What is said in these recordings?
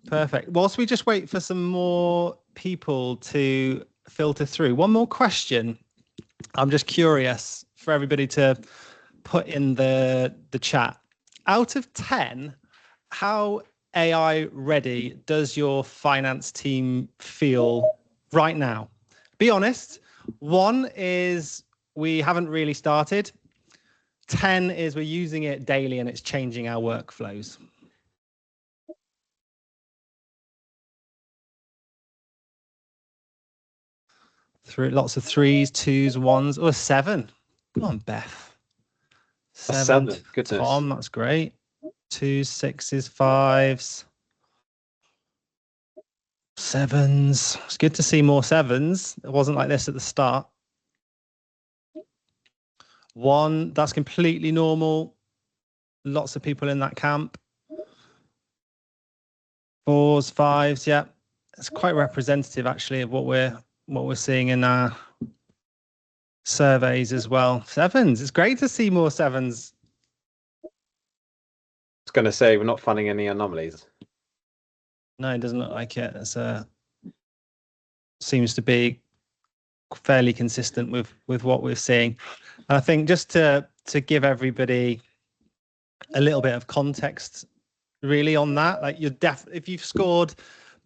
Perfect. Whilst we just wait for some more people to filter through, one more question. I'm just curious for everybody to put in the chat. Out of 10, how AI ready does your finance team feel right now? Be honest. 1 is we haven't really started. 10 is we're using it daily and it's changing our workflows. Lots of 3s, 2s, 1s, or 7. Come on, Beth. 7. Goodness. Tom, that's great. 2s, 6s, 5s. 7s. It's good to see more 7s. It wasn't like this at the start. 1, that's completely normal. Lots of people in that camp. 4s, 5s, yeah. It's quite representative actually of what we're seeing in our surveys as well. 7s. It's great to see more 7s. I was going to say we're not finding any anomalies. No, it doesn't look like it. Seems to be fairly consistent with what we're seeing. And I think just to give everybody a little bit of context really on that, like if you've scored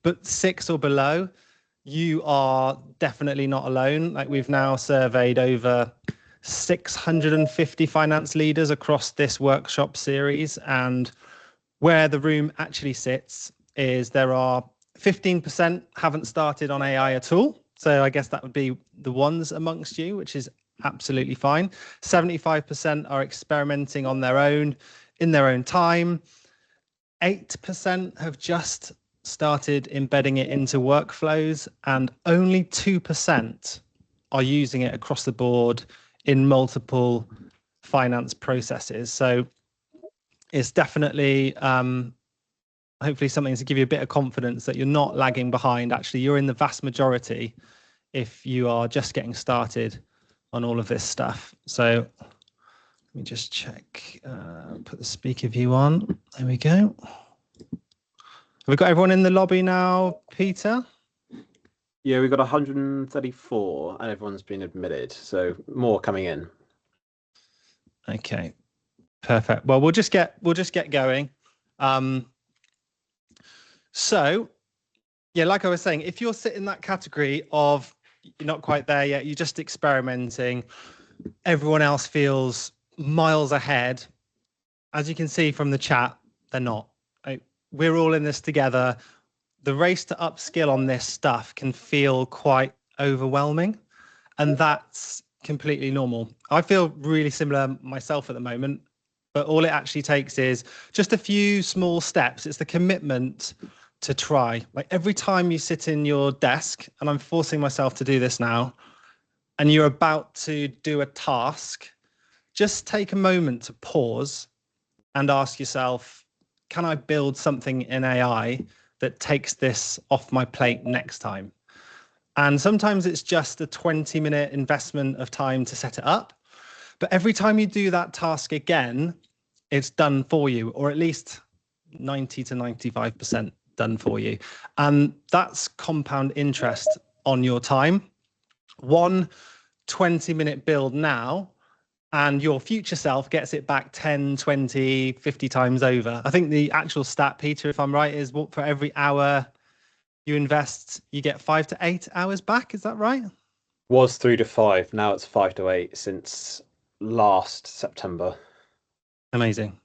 but 6 or below, you are definitely not alone. Like we've now surveyed over 650 finance leaders across this workshop series, and where the room actually sits is there are 15% haven't started on AI at all. So I guess that would be the ones amongst you, which is absolutely fine. 75% are experimenting on their own, in their own time. 8% have just started embedding it into workflows, and only 2% are using it across the board in multiple finance processes. So it's definitely hopefully something to give you a bit of confidence that you're not lagging behind. Actually, you're in the vast majority if you are just getting started on all of this stuff. So let me just check, put the speaker view on. There we go. Have we got everyone in the lobby now, Peter? Yeah, we've got 134 and everyone's been admitted. So more coming in. Okay, perfect. Well, we'll just get going. So, yeah, like I was saying, if you're sitting in that category of you're not quite there yet, you're just experimenting, everyone else feels miles ahead. As you can see from the chat, they're not. We're all in this together. The race to upskill on this stuff can feel quite overwhelming, and that's completely normal. I feel really similar myself at the moment, but all it actually takes is just a few small steps. It's the commitment to try. Like every time you sit in your desk, and I'm forcing myself to do this now, and you're about to do a task, just take a moment to pause and ask yourself, can I build something in AI that takes this off my plate next time? And sometimes it's just a 20-minute investment of time to set it up. But every time you do that task again, it's done for you, or at least 90 to 95% done for you. And that's compound interest on your time. One 20-minute build now, and your future self gets it back 10, 20, 50 times over. I think the actual stat, Peter, if I'm right, is what for every hour you invest, you get 5 to 8 hours back. Is that right? Was 3 to 5. Now it's 5 to 8 since last September. Amazing.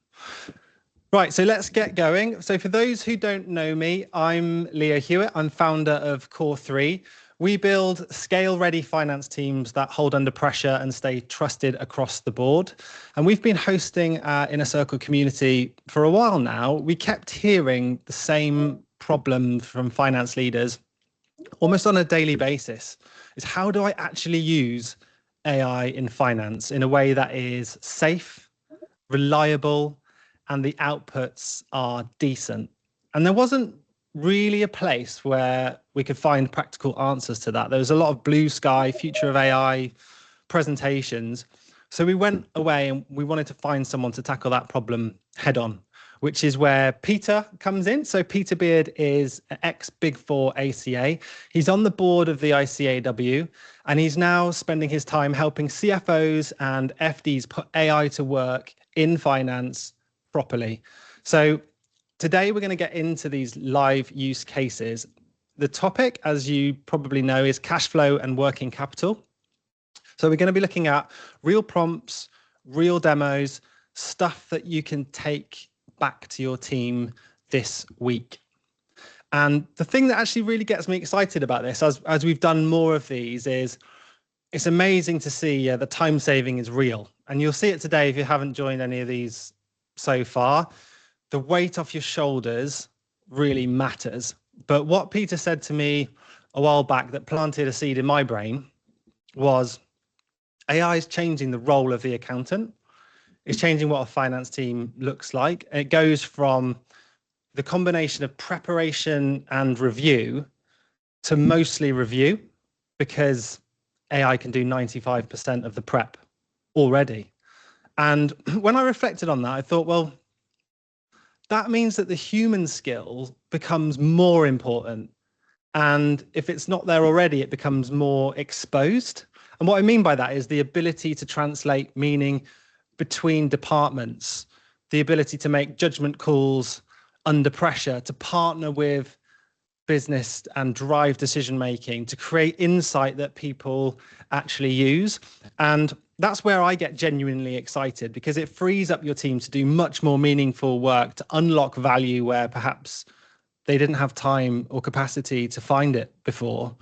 Right, so let's get going. So for those who don't know me, I'm Leo Hewitt. I'm founder of Core3. We build scale-ready finance teams that hold under pressure and stay trusted across the board. And we've been hosting our Inner Circle community for a while now. We kept hearing the same problem from finance leaders almost on a daily basis, is how do I actually use AI in finance in a way that is safe, reliable, and the outputs are decent? And there wasn't really a place where we could find practical answers to that. There was a lot of blue sky, future of AI presentations. So we went away and we wanted to find someone to tackle that problem head on. which is where Peter comes in. So Peter Beard is an ex-Big Four ACA. He's on the board of the ICAW, and he's now spending his time helping CFOs and FDs put AI to work in finance properly. So today we're going to get into these live use cases. The topic, as you probably know, is cash flow and working capital. So we're going to be looking at real prompts, real demos, stuff that you can take back to your team this week. And the thing that actually really gets me excited about this, as we've done more of these, is it's amazing to see the time saving is real. And you'll see it today if you haven't joined any of these so far. The weight off your shoulders really matters. But what Peter said to me a while back that planted a seed in my brain was AI is changing the role of the accountant. It's changing what a finance team looks like. And it goes from the combination of preparation and review to mostly review, because AI can do 95% of the prep already. And when I reflected on that, I thought, well, that means that the human skill becomes more important. And if it's not there already, it becomes more exposed. And what I mean by that is the ability to translate meaning between departments, the ability to make judgment calls under pressure, to partner with business and drive decision making, to create insight that people actually use. And that's where I get genuinely excited, because it frees up your team to do much more meaningful work, to unlock value where perhaps they didn't have time or capacity to find it before.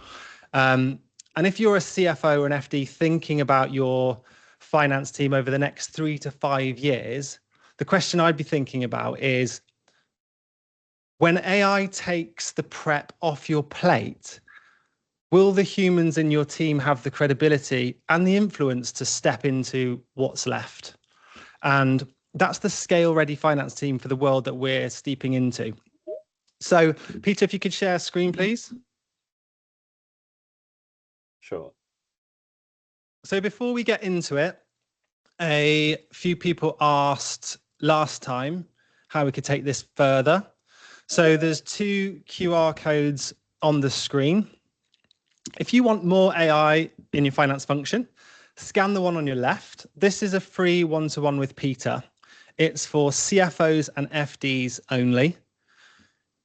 And if you're a CFO or an FD thinking about your finance team over the next 3 to 5 years, the question I'd be thinking about is, when AI takes the prep off your plate, will the humans in your team have the credibility and the influence to step into what's left? And that's the scale-ready finance team for the world that we're steeping into. So, Peter, if you could share a screen, please. Sure. So before we get into it, a few people asked last time how we could take this further. So there's 2 QR codes on the screen. If you want more AI in your finance function, scan the one on your left. This is a free one-to-one with Peter. It's for CFOs and FDs only.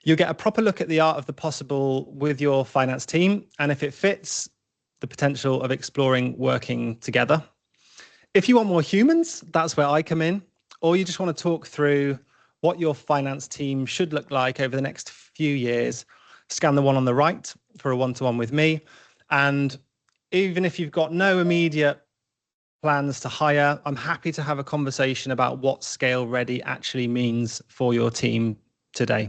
You'll get a proper look at the art of the possible with your finance team, and if it fits, the potential of exploring working together. If you want more humans, that's where I come in, or you just want to talk through what your finance team should look like over the next few years, scan the one on the right for a one-to-one with me. And even if you've got no immediate plans to hire, I'm happy to have a conversation about what scale ready actually means for your team today.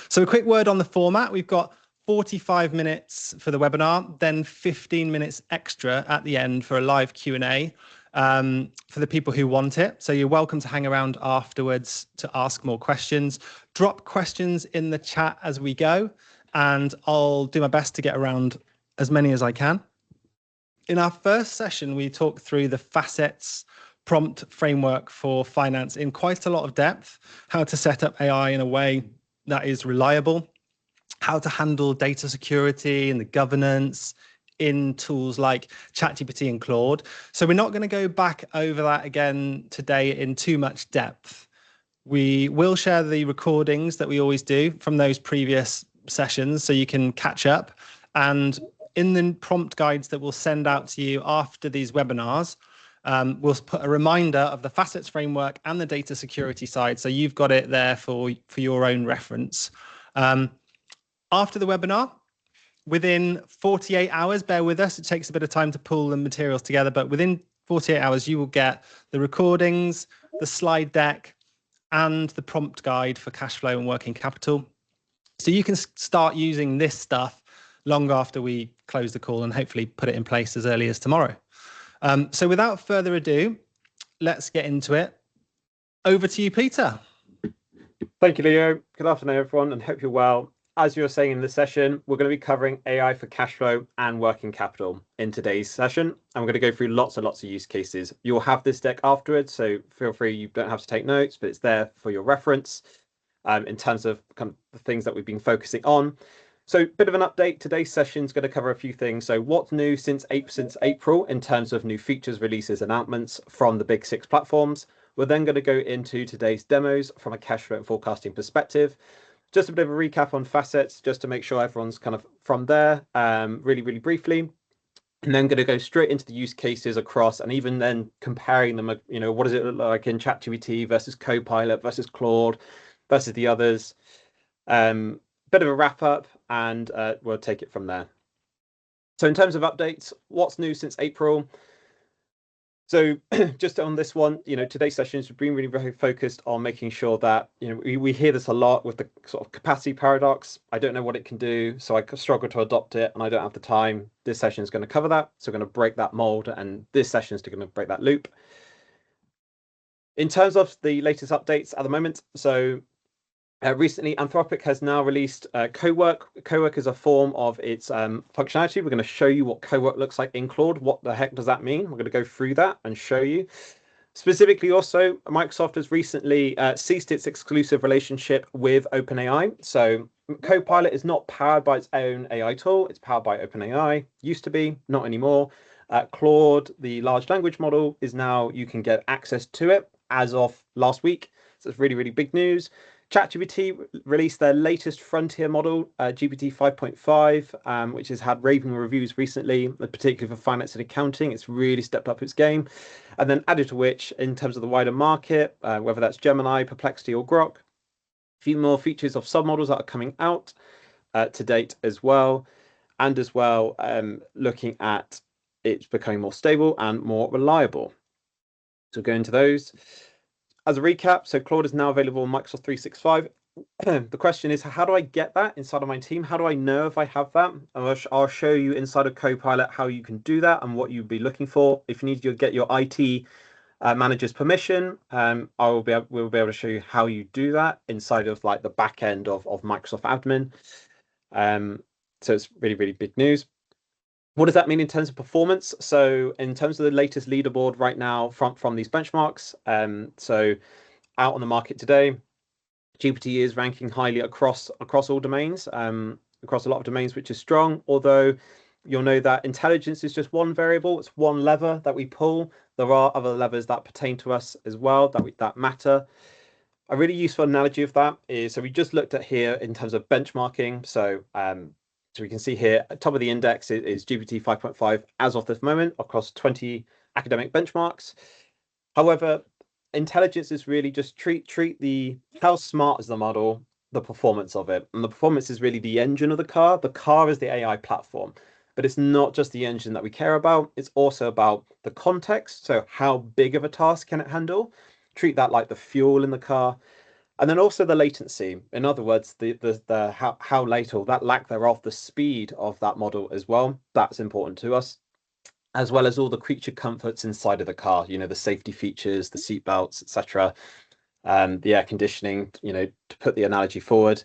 So a quick word on the format. We've got 45 minutes for the webinar, then 15 minutes extra at the end for a live Q&A for the people who want it. So you're welcome to hang around afterwards to ask more questions. Drop questions in the chat as we go, and I'll do my best to get around as many as I can. In our first session, we talked through the facets prompt framework for finance in quite a lot of depth, how to set up AI in a way that is reliable, how to handle data security and the governance in tools like ChatGPT and Claude. So we're not going to go back over that again today in too much depth. We will share the recordings that we always do from those previous sessions so you can catch up. And in the prompt guides that we'll send out to you after these webinars, we'll put a reminder of the facets framework and the data security side. So you've got it there for your own reference. After the webinar, within 48 hours, bear with us, it takes a bit of time to pull the materials together, but within 48 hours, you will get the recordings, the slide deck, and the prompt guide for cash flow and working capital. So you can start using this stuff long after we close the call and hopefully put it in place as early as tomorrow. So without further ado, let's get into it. Over to you, Peter. Thank you, Leo. Good afternoon, everyone, and hope you're well. as you were saying in the session, we're going to be covering AI for cash flow and working capital in today's session. And we're going to go through lots and lots of use cases. You'll have this deck afterwards, so feel free, you don't have to take notes, but it's there for your reference in terms of kind of the things that we've been focusing on. So bit of an update. Today's session is going to cover a few things. So what's new since April in terms of new features, releases, announcements from the big six platforms. We're then going to go into today's demos from a cash flow and forecasting perspective. Just a bit of a recap on facets, just to make sure everyone's kind of from there, really, really briefly. And then going to go straight into the use cases across, and even then comparing them, what does it look like in ChatGPT versus Copilot versus Claude versus the others. Bit of a wrap up, and we'll take it from there. So in terms of updates, what's new since April? So just on this one, today's sessions have been really very focused on making sure that, we hear this a lot with the sort of capacity paradox. I don't know what it can do, so I struggle to adopt it, and I don't have the time. This session is going to cover that. So we're going to break that mold, and this session is going to break that loop. In terms of the latest updates at the moment, so recently, Anthropic has now released Cowork. Cowork is a form of its functionality. We're going to show you what Cowork looks like in Claude. What the heck does that mean? We're going to go through that and show you. Specifically, also, Microsoft has recently ceased its exclusive relationship with OpenAI. So Copilot is not powered by its own AI tool. It's powered by OpenAI. Used to be, not anymore. Claude, the large language model, is now, you can get access to it as of last week. So it's really, really big news. ChatGPT released their latest frontier model, GPT 5.5, which has had raving reviews recently, particularly for finance and accounting. It's really stepped up its game. And then added to which, in terms of the wider market, whether that's Gemini, Perplexity, or Grok, a few more features of submodels that are coming out to date as well. And as well, looking at it becoming more stable and more reliable. So go into those. As a recap, so Claude is now available on Microsoft 365. The question is, how do I get that inside of my team? How do I know if I have that? I'll show you inside of Copilot how you can do that and what you'd be looking for. If you need to get your IT manager's permission, we'll be able to show you how you do that inside of like the back end of Microsoft Admin. So it's really, really big news. What does that mean in terms of performance? So in terms of the latest leaderboard right now from these benchmarks, so out on the market today, GPT is ranking highly across all domains, across a lot of domains, which is strong. Although you'll know that intelligence is just one variable; it's one lever that we pull. There are other levers that pertain to us as well that matter. A really useful analogy of that is, so we just looked at here in terms of benchmarking. So we can see here at top of the index is GPT 5.5 as of this moment across 20 academic benchmarks. However, intelligence is really just treat the how smart is the model, the performance of it, and the performance is really the engine of the car. The car is the AI platform, but it's not just the engine that we care about. It's also about the context. So how big of a task can it handle? Treat that like the fuel in the car. And then also the latency. In other words, the how late or that lack thereof, the speed of that model as well. That's important to us, as well as all the creature comforts inside of the car. The safety features, the seat belts, etc. The air conditioning. To put the analogy forward,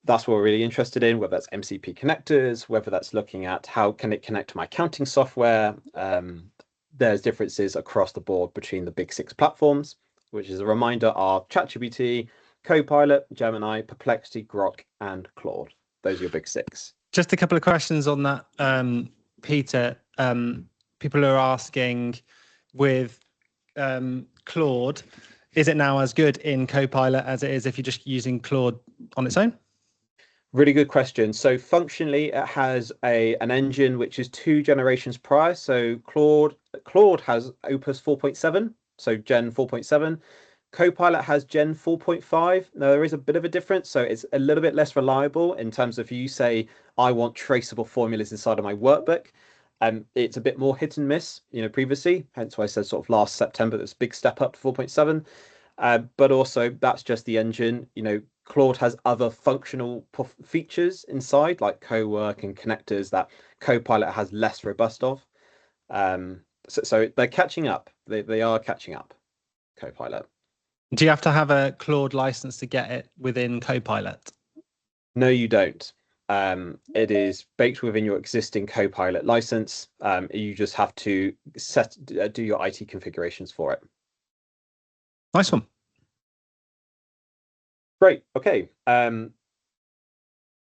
that's what we're really interested in. Whether that's MCP connectors, whether that's looking at how can it connect to my accounting software. There's differences across the board between the big six platforms, which is a reminder are ChatGPT, Copilot, Gemini, Perplexity, Grok, and Claude. Those are your big six. Just a couple of questions on that, Peter. People are asking with Claude, is it now as good in Copilot as it is if you're just using Claude on its own? Really good question. So functionally, it has an engine which is 2 generations prior. So Claude has Opus 4.7. So Gen 4.7. Copilot has Gen 4.5. Now, there is a bit of a difference. So it's a little bit less reliable in terms of you say, I want traceable formulas inside of my workbook. It's a bit more hit and miss, previously. Hence why I said sort of last September, this big step up to 4.7. But also that's just the engine. Claude has other functional features inside like Cowork and connectors that Copilot has less robust of. So they're catching up. They are catching up, Copilot. Do you have to have a Claude license to get it within Copilot? No, you don't. It is baked within your existing Copilot license. You just have to do your IT configurations for it. Nice one. Great. Okay.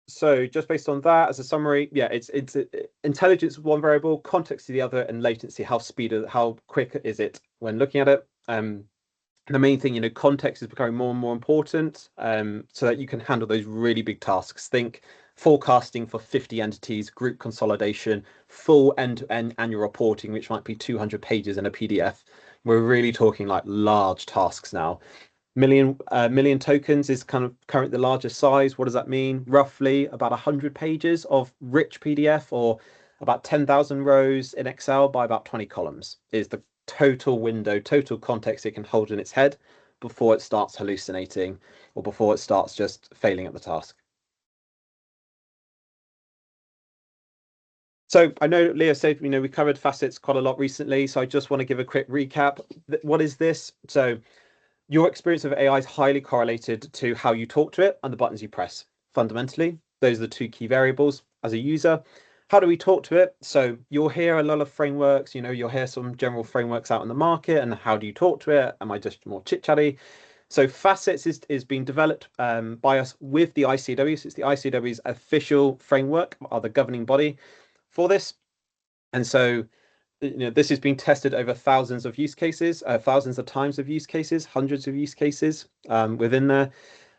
So just based on that as a summary, yeah, it's intelligence one variable, context to the other, and latency, how quick is it when looking at it. The main thing, context is becoming more and more important, so that you can handle those really big tasks. Think forecasting for 50 entities, group consolidation, full end-to-end annual reporting, which might be 200 pages in a PDF. We're really talking like large tasks now. Million tokens is kind of currently the largest size. What does that mean? Roughly about 100 pages of rich PDF, or about 10,000 rows in Excel by about 20 columns is the total context it can hold in its head before it starts hallucinating or before it starts just failing at the task. So I know Leo said, we covered facets quite a lot recently, so I just want to give a quick recap. What is this? So your experience of AI is highly correlated to how you talk to it and the buttons you press. Fundamentally, those are the two key variables as a user. How do we talk to it? So you'll hear a lot of frameworks, you'll hear some general frameworks out in the market, and how do you talk to it? Am I just more chit-chatty? So Facets is being developed by us with the ICW. So it's the ICW's official framework, or the governing body for this. And so this has been tested over thousands of use cases, thousands of times of use cases, hundreds of use cases within there.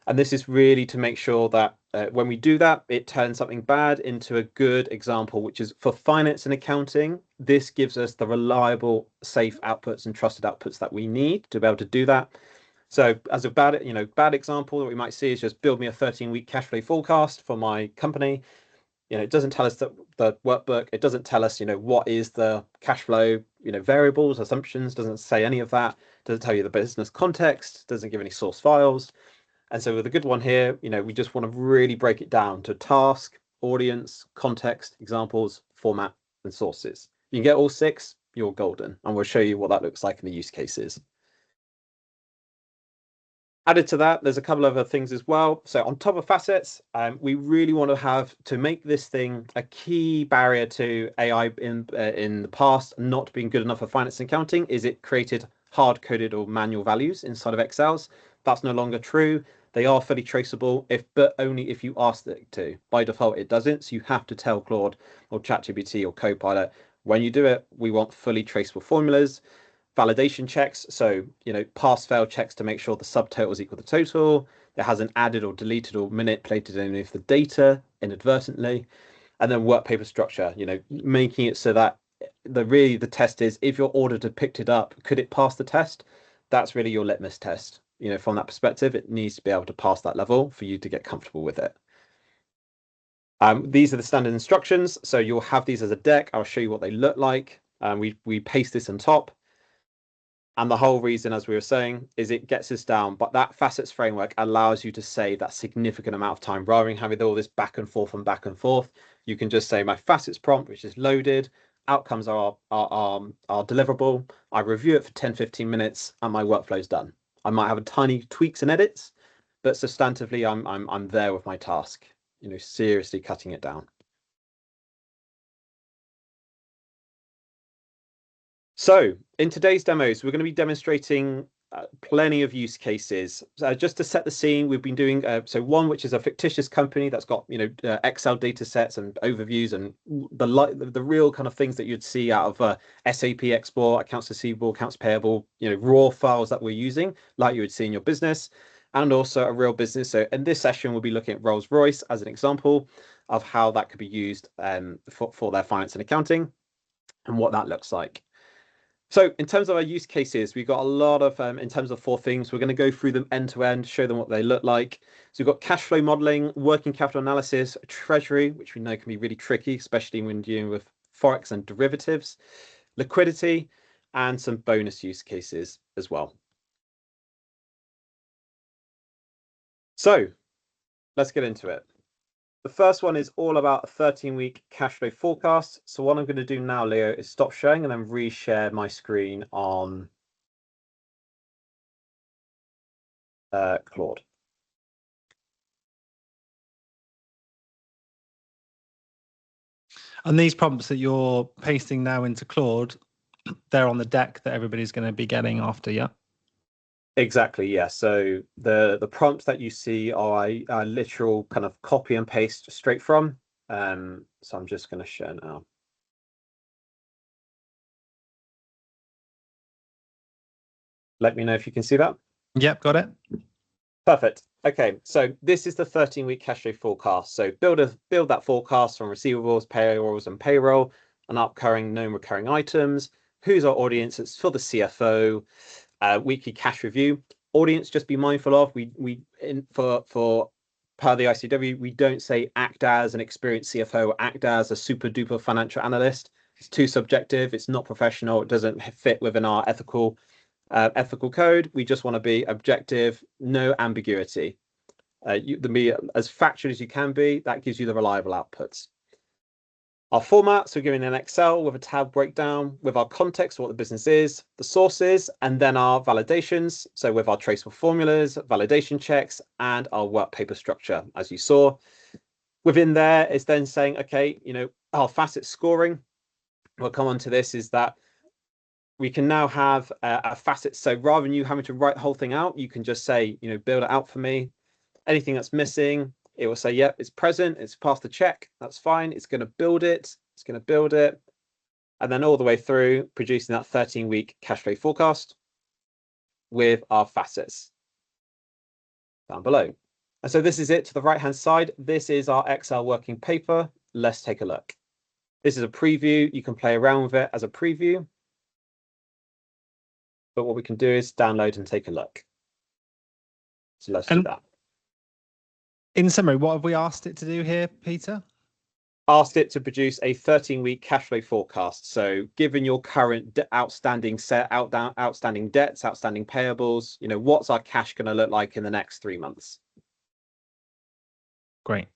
And this is really to make sure that when we do that, it turns something bad into a good example, which is for finance and accounting. This gives us the reliable, safe outputs and trusted outputs that we need to be able to do that. So as a bad example that we might see is just build me a 13-week cash flow forecast for my company. It doesn't tell us that the workbook, it doesn't tell us, what is the cash flow, variables, assumptions, doesn't say any of that, doesn't tell you the business context, doesn't give any source files. And so with a good one here, we just want to really break it down to task, audience, context, examples, format, and sources. You can get all 6, you're golden. And we'll show you what that looks like in the use cases. Added to that, there's a couple of other things as well. So on top of Facets, we really want to make this thing a key barrier to AI in the past not being good enough for finance and accounting is it created hard-coded or manual values inside of Excels. That's no longer true. They are fully traceable, but only if you ask it to. By default, it doesn't. So you have to tell Claude or ChatGPT or Copilot, when you do it, we want fully traceable formulas. Validation checks, so pass fail checks to make sure the subtotal is equal to total. There hasn't added or deleted or manipulated any of the data inadvertently. And then work paper structure, making it so that the test is, if your auditor picked it up, could it pass the test? That's really your litmus test. From that perspective, it needs to be able to pass that level for you to get comfortable with it. These are the standard instructions, so you'll have these as a deck. I'll show you what they look like. We paste this on top. And the whole reason, as we were saying, is it gets us down. But that Facets framework allows you to save that significant amount of time rather than having all this back and forth and back and forth. You can just say my Facets prompt, which is loaded. Outcomes are deliverable. I review it for 10, 15 minutes and my workflow's done. I might have a tiny tweaks and edits, but substantively, I'm there with my task, seriously cutting it down. So in today's demos, we're going to be demonstrating plenty of use cases. Just to set the scene, we've been doing one which is a fictitious company that's got Excel data sets and overviews and the real kind of things that you'd see out of SAP export, accounts receivable, accounts payable, raw files that we're using, like you would see in your business, and also a real business. So in this session, we'll be looking at Rolls-Royce as an example of how that could be used for their finance and accounting and what that looks like. So in terms of our use cases, we've got a lot of, in terms of 4 things, we're going to go through them end to end, show them what they look like. So we've got cash flow modeling, working capital analysis, treasury, which we know can be really tricky, especially when dealing with Forex and derivatives, liquidity, and some bonus use cases as well. So let's get into it. The first one is all about a 13-week cash flow forecast. So what I'm going to do now, Leo, is stop sharing and then reshare my screen on Claude. And these prompts that you're pasting now into Claude, they're on the deck that everybody's going to be getting after, yeah? Exactly, yeah. So the prompts that you see are a literal kind of copy and paste straight from. So I'm just going to share now. Let me know if you can see that. Yep, got it. Perfect. Okay, so this is the 13-week cash flow forecast. So build that forecast from receivables, payrolls, and payroll, and upcoming known recurring items. Who's our audience? It's for the CFO. Weekly cash review. Audience, just be mindful of for per the ICW, we don't say act as an experienced CFO, act as a super duper financial analyst. It's too subjective. It's not professional. It doesn't fit within our ethical code. We just want to be objective, no ambiguity. Be as factual as you can be. That gives you the reliable outputs. Our format, so giving an Excel with a tab breakdown with our context, what the business is, the sources, and then our validations. So with our traceable formulas, validation checks, and our work paper structure, as you saw. Within there, it's then saying, okay, our facet scoring, we'll come on to this, is that we can now have a facet. So rather than you having to write the whole thing out, you can just say, build it out for me. Anything that's missing, it will say, yep, it's present, it's passed the check, that's fine. It's going to build it, and then all the way through producing that 13-week cash flow forecast with our facets down below. And so this is it to the right-hand side. This is our Excel working paper. Let's take a look. This is a preview. You can play around with it as a preview. But what we can do is download and take a look. So let's do that. In summary, what have we asked it to do here, Peter? Asked it to produce a 13-week cash flow forecast. So given your current outstanding debts, outstanding payables, what's our cash going to look like in the next 3 months? Great.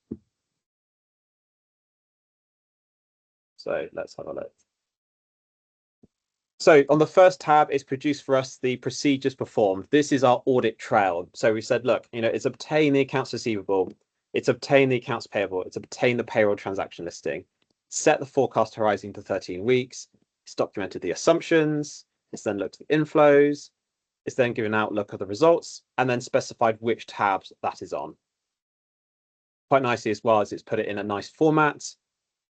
So let's have a look. So on the first tab, it's produced for us the procedures performed. This is our audit trail. So we said, look, it's obtain the accounts receivable, it's obtain the accounts payable, it's obtain the payroll transaction listing, set the forecast horizon to 13 weeks, it's documented the assumptions, it's then looked at the inflows, it's then given an outlook of the results, and then specified which tabs that is on. Quite nicely as well as it's put it in a nice format.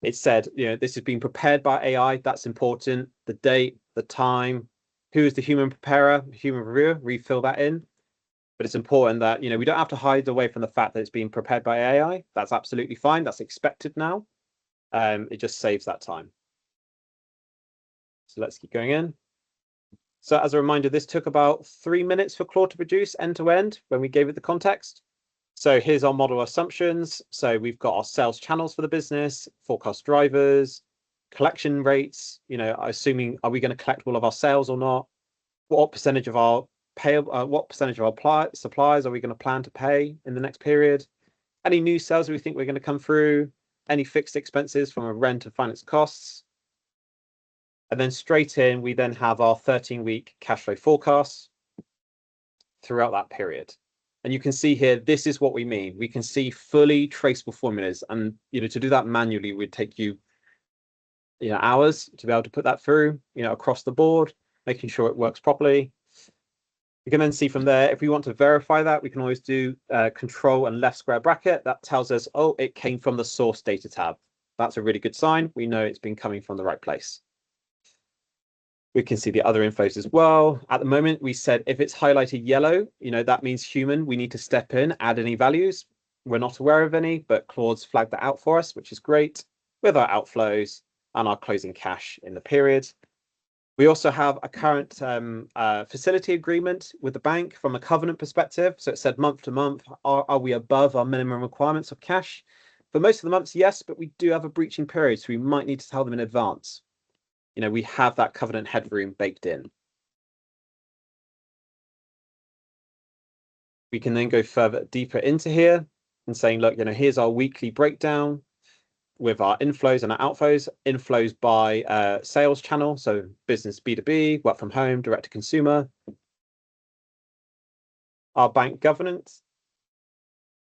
It said, this has been prepared by AI. That's important. The date, the time, who is the human preparer, human reviewer, refill that in. But it's important that, we don't have to hide away from the fact that it's being prepared by AI. That's absolutely fine. That's expected now. It just saves that time. So let's keep going in. So as a reminder, this took about 3 minutes for Claude to produce end to end when we gave it the context. So here's our model assumptions. So we've got our sales channels for the business, forecast drivers, collection rates, assuming, are we going to collect all of our sales or not? What percentage of our suppliers are we going to plan to pay in the next period? Any new sales we think we're going to come through? Any fixed expenses from a rent and finance costs? And then straight in, we then have our 13-week cash flow forecasts throughout that period. And you can see here, this is what we mean. We can see fully traceable formulas. And, to do that manually would take you, hours to be able to put that through, across the board, making sure it works properly. You can then see from there, if we want to verify that, we can always do control and left square bracket. That tells us, oh, it came from the source data tab. That's a really good sign. We know it's been coming from the right place. We can see the other inflows as well. At the moment, we said if it's highlighted yellow, that means human. We need to step in, add any values. We're not aware of any, but Claude's flagged that out for us, which is great, with our outflows and our closing cash in the period. We also have a current facility agreement with the bank from a covenant perspective. So it said month to month, are we above our minimum requirements of cash? For most of the months, yes, but we do have a breaching period, so we might need to tell them in advance. We have that covenant headroom baked in. We can then go further deeper into here and saying, look, here's our weekly breakdown with our inflows and our outflows. Inflows by sales channel, so business B2B, work from home, direct to consumer. Our bank governance,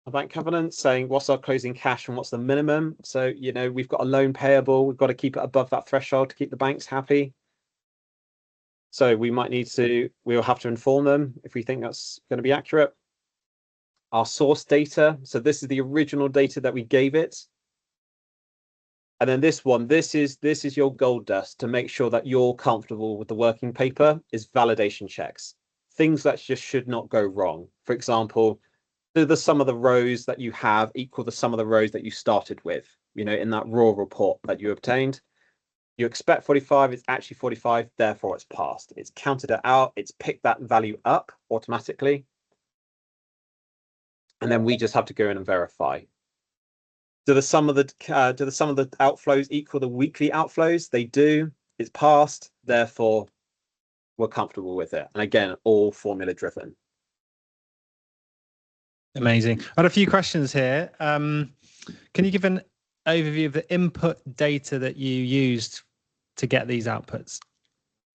a bank covenant saying what's our closing cash and what's the minimum. So, you know, we've got a loan payable. We've got to keep it above that threshold to keep the banks happy. So we'll have to inform them if we think that's going to be accurate. Our source data. So this is the original data that we gave it. And then this one, this is your gold dust to make sure that you're comfortable with the working paper is validation checks. Things that just should not go wrong. For example, do the sum of the rows that you have equal the sum of the rows that you started with, you know, in that raw report that you obtained. You expect 45, it's actually 45, therefore it's passed. It's counted it out, it's picked that value up automatically. And then we just have to go in and verify. Do the sum of the outflows equal the weekly outflows? They do. It's passed, therefore we're comfortable with it. And again, all formula driven. Amazing. I had a few questions here. Can you give an overview of the input data that you used to get these outputs?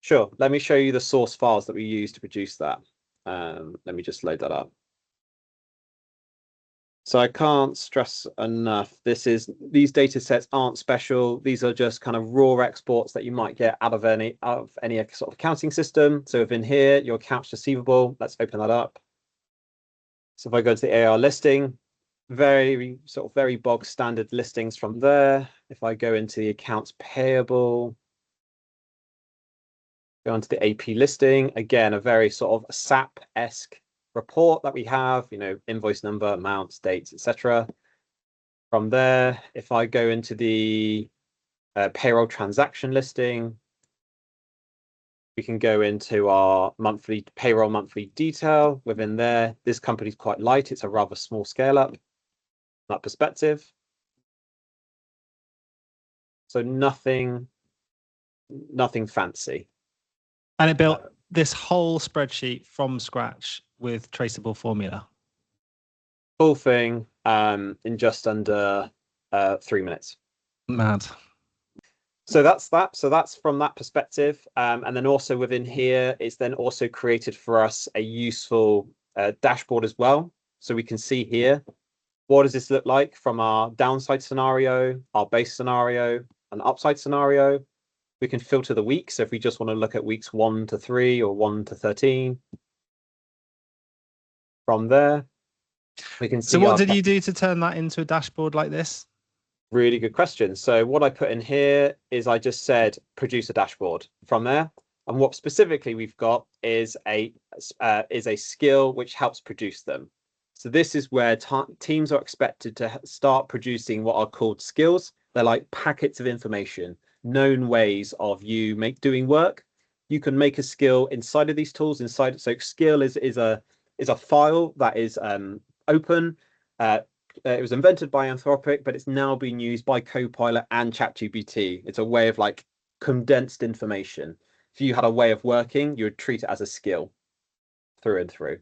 Sure. Let me show you the source files that we use to produce that. Let me just load that up. So I can't stress enough, these data sets aren't special. These are just kind of raw exports that you might get out of any sort of accounting system. So within here, your accounts receivable, let's open that up. So if I go to the AR listing, very bog standard listings from there. If I go into the accounts payable, go onto the AP listing, again, a very sort of SAP-esque report that we have, you know, invoice number, amounts, dates, etc. From there, if I go into the payroll transaction listing, we can go into our payroll monthly detail. Within there, this company's quite light. It's a rather small scale up, that perspective. So nothing fancy. And it built this whole spreadsheet from scratch with traceable formula. Full thing in just under 3 minutes. Mad. So that's that. So that's from that perspective. And then also within here, it's then also created for us a useful dashboard as well. So we can see here, what does this look like from our downside scenario, our base scenario, and upside scenario. We can filter the weeks. So if we just want to look at weeks 1 to 3 or 1 to 13. From there, we can see. So what did you do to turn that into a dashboard like this? Really good question. So what I put in here is I just said produce a dashboard from there. And what specifically we've got is a skill which helps produce them. So this is where teams are expected to start producing what are called skills. They're like packets of information, known ways of doing work. You can make a skill inside of these tools. So skill is a file that is open. It was invented by Anthropic, but it's now being used by Copilot and ChatGPT. It's a way of like condensed information. If you had a way of working, you would treat it as a skill through and through.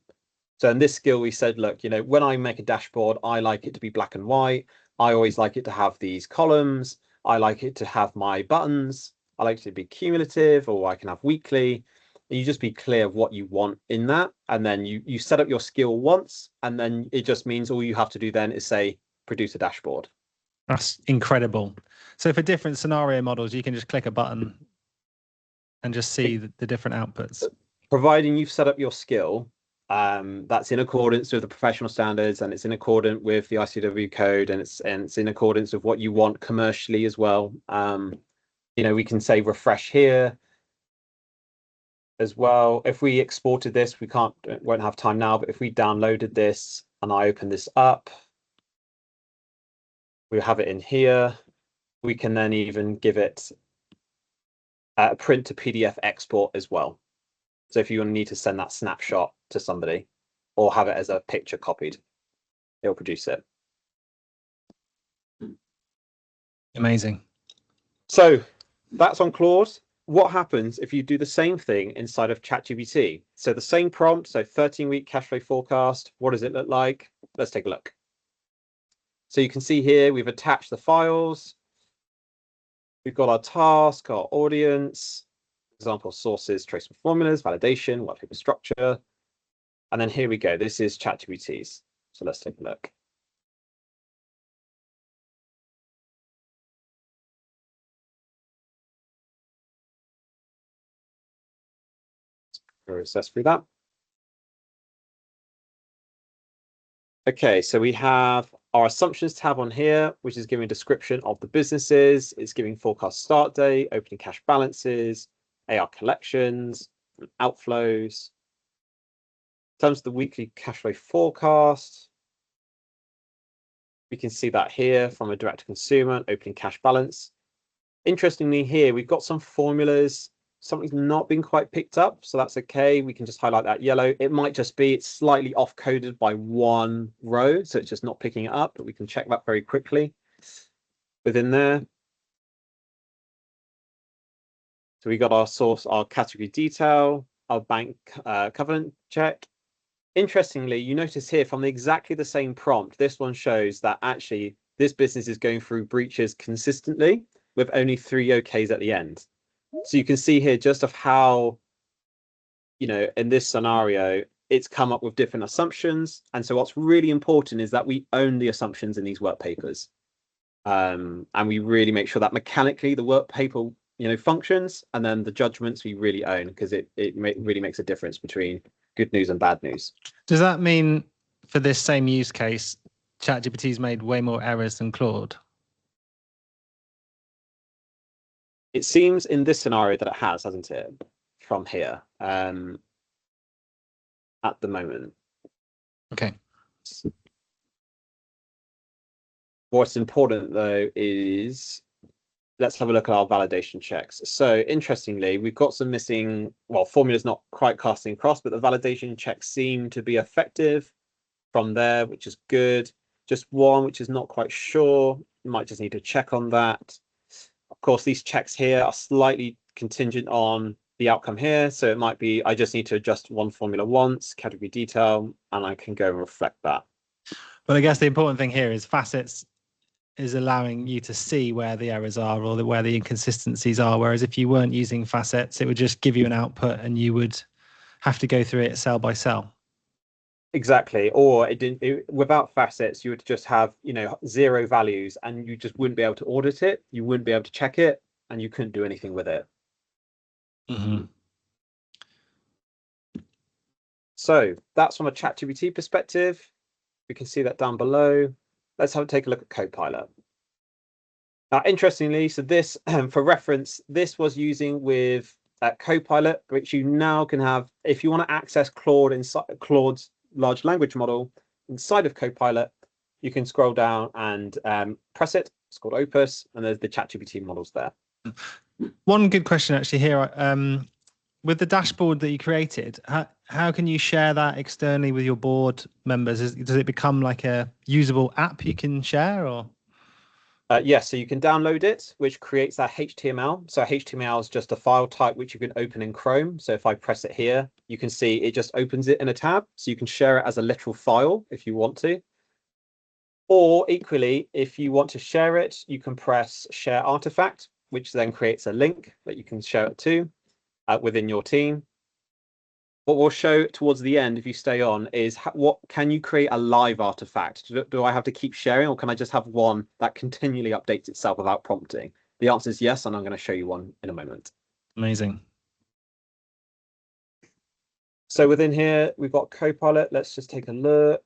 So in this skill, we said, look, you know, when I make a dashboard, I like it to be black and white. I always like it to have these columns. I like it to have my buttons. I like it to be cumulative, or I can have weekly. And you just be clear of what you want in that. And then you set up your skill once, and then it just means all you have to do then is say, produce a dashboard. That's incredible. So for different scenario models, you can just click a button and just see the different outputs. Providing you've set up your skill, that's in accordance with the professional standards, and it's in accordance with the ICW code, and it's in accordance with what you want commercially as well. You know, we can say refresh here as well. If we exported this, won't have time now, but if we downloaded this and I open this up, we have it in here. We can then even give it a print to PDF export as well. So if you need to send that snapshot to somebody or have it as a picture copied, it'll produce it. Amazing. So that's on Claude. What happens if you do the same thing inside of ChatGPT? So the same prompt, so 13-week cash flow forecast. What does it look like? Let's take a look. So you can see here, we've attached the files. We've got our task, our audience, example sources, traceable formulas, validation, white paper structure. And then here we go. This is ChatGPT's. So let's take a look. process through that. Okay, so we have our assumptions tab on here, which is giving a description of the businesses. It's giving forecast start date, opening cash balances, AR collections, outflows. In terms of the weekly cash flow forecast, we can see that here from a direct to consumer opening cash balance. Interestingly here, we've got some formulas. Something's not been quite picked up, so that's okay. We can just highlight that yellow. It might just be it's slightly off coded by one row, so it's just not picking it up, but we can check that very quickly within there. So we got our source, our category detail, our bank covenant check. Interestingly, you notice here from exactly the same prompt, this one shows that actually this business is going through breaches consistently with only 3 OKs at the end. So you can see here just of how, in this scenario, it's come up with different assumptions. And so what's really important is that we own the assumptions in these work papers. And we really make sure that mechanically the work paper, functions, and then the judgments we really own, because it really makes a difference between good news and bad news. Does that mean for this same use case, ChatGPT's made way more errors than Claude? It seems in this scenario that it has, hasn't it? From here, at the moment. Okay. What's important though is let's have a look at our validation checks. So interestingly, we've got some missing, formulas not quite casting across, but the validation checks seem to be effective from there, which is good. Just one, which is not quite sure. You might just need to check on that. Of course, these checks here are slightly contingent on the outcome here. So it might be, I just need to adjust one formula once, category detail, and I can go and reflect that. But I guess the important thing here is facets is allowing you to see where the errors are or where the inconsistencies are. Whereas if you weren't using facets, it would just give you an output and you would have to go through it cell by cell. Exactly. Or without facets, you would just have, 0 values and you just wouldn't be able to audit it. You wouldn't be able to check it and you couldn't do anything with it. Mm-hmm. So that's from a ChatGPT perspective. We can see that down below. Let's take a look at Copilot. Now, interestingly, so this, for reference, this was using with Copilot, which you now can have, if you want to access Claude inside Claude's large language model inside of Copilot, you can scroll down and press it. It's called Opus, and there's the ChatGPT models there. One good question actually here. With the dashboard that you created, how can you share that externally with your board members? Does it become like a usable app you can share, or? Yes, so you can download it, which creates that HTML. So HTML is just a file type which you can open in Chrome. So if I press it here, you can see it just opens it in a tab. So you can share it as a literal file if you want to. Or equally, if you want to share it, you can press Share Artifact, which then creates a link that you can share it to within your team. What we'll show towards the end, if you stay on, is what can you create a live artifact? Do I have to keep sharing, or can I just have one that continually updates itself without prompting? The answer is yes, and I'm going to show you one in a moment. Amazing. So within here, we've got Copilot. Let's just take a look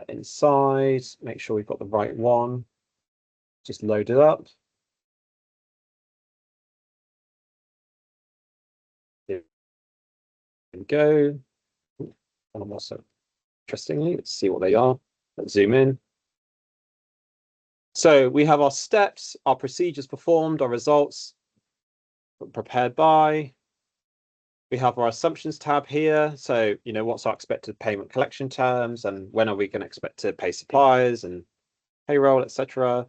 inside, make sure we've got the right one. Just load it up. There we go. And also, interestingly, let's see what they are. Let's zoom in. So we have our steps, our procedures performed, our results prepared by. We have our assumptions tab here. So, what's our expected payment collection terms and when are we going to expect to pay suppliers and payroll, etc.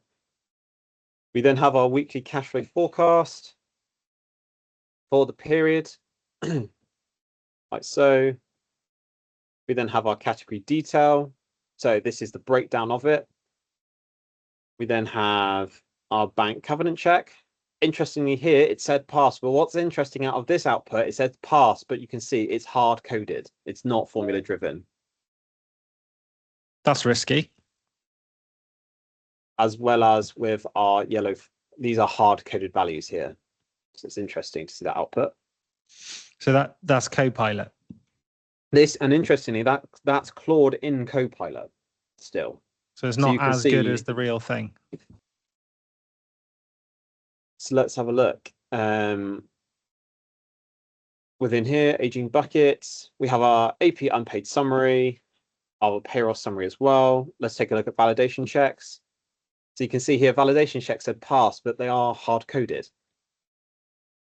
We then have our weekly cash flow forecast for the period, like so. We then have our category detail. So this is the breakdown of it. We then have our bank covenant check. Interestingly here, it said pass. But what's interesting out of this output, it says pass, but you can see it's hard coded. It's not formula driven. That's risky. As well as with our yellow, these are hard coded values here. So it's interesting to see that output. So that's Copilot. This, and interestingly, that's Claude in Copilot still. So it's not as good as the real thing. So let's have a look. Within here, aging buckets, we have our AP unpaid summary, our payroll summary as well. Let's take a look at validation checks. So you can see here, validation checks have passed, but they are hard-coded.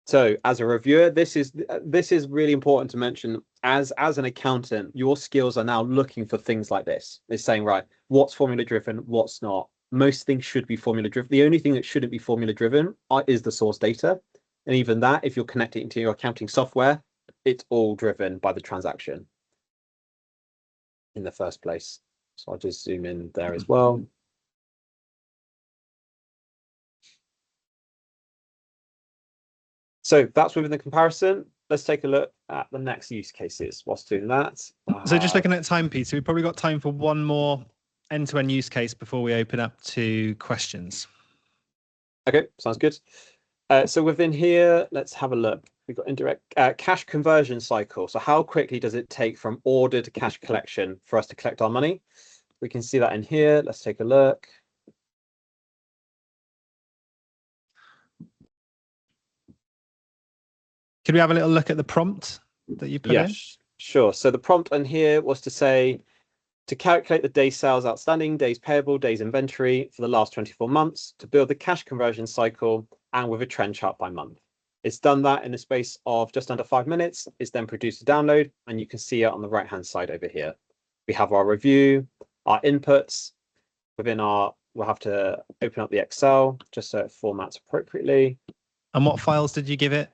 So as a reviewer, this is really important to mention. As an accountant, your skills are now looking for things like this. It's saying, right, what's formula driven, what's not. Most things should be formula driven. The only thing that shouldn't be formula driven is the source data. And even that, if you're connecting to your accounting software, it's all driven by the transaction in the first place. So I'll just zoom in there as well. So that's within the comparison. Let's take a look at the next use cases whilst doing that. So just looking at time, Peter, we've probably got time for one more end-to-end use case before we open up to questions. Okay, sounds good. So within here, let's have a look. We've got indirect cash conversion cycle. So how quickly does it take from order to cash collection for us to collect our money? We can see that in here. Let's take a look. Could we have a little look at the prompt that you put in? Yes, sure. So the prompt in here was to say, to calculate the days sales outstanding, days payable, days inventory for the last 24 months, to build the cash conversion cycle and with a trend chart by month. It's done that in the space of just under 5 minutes. It's then produced a download, and you can see it on the right-hand side over here. We have our review, our inputs. We'll have to open up the Excel just so it formats appropriately. And what files did you give it?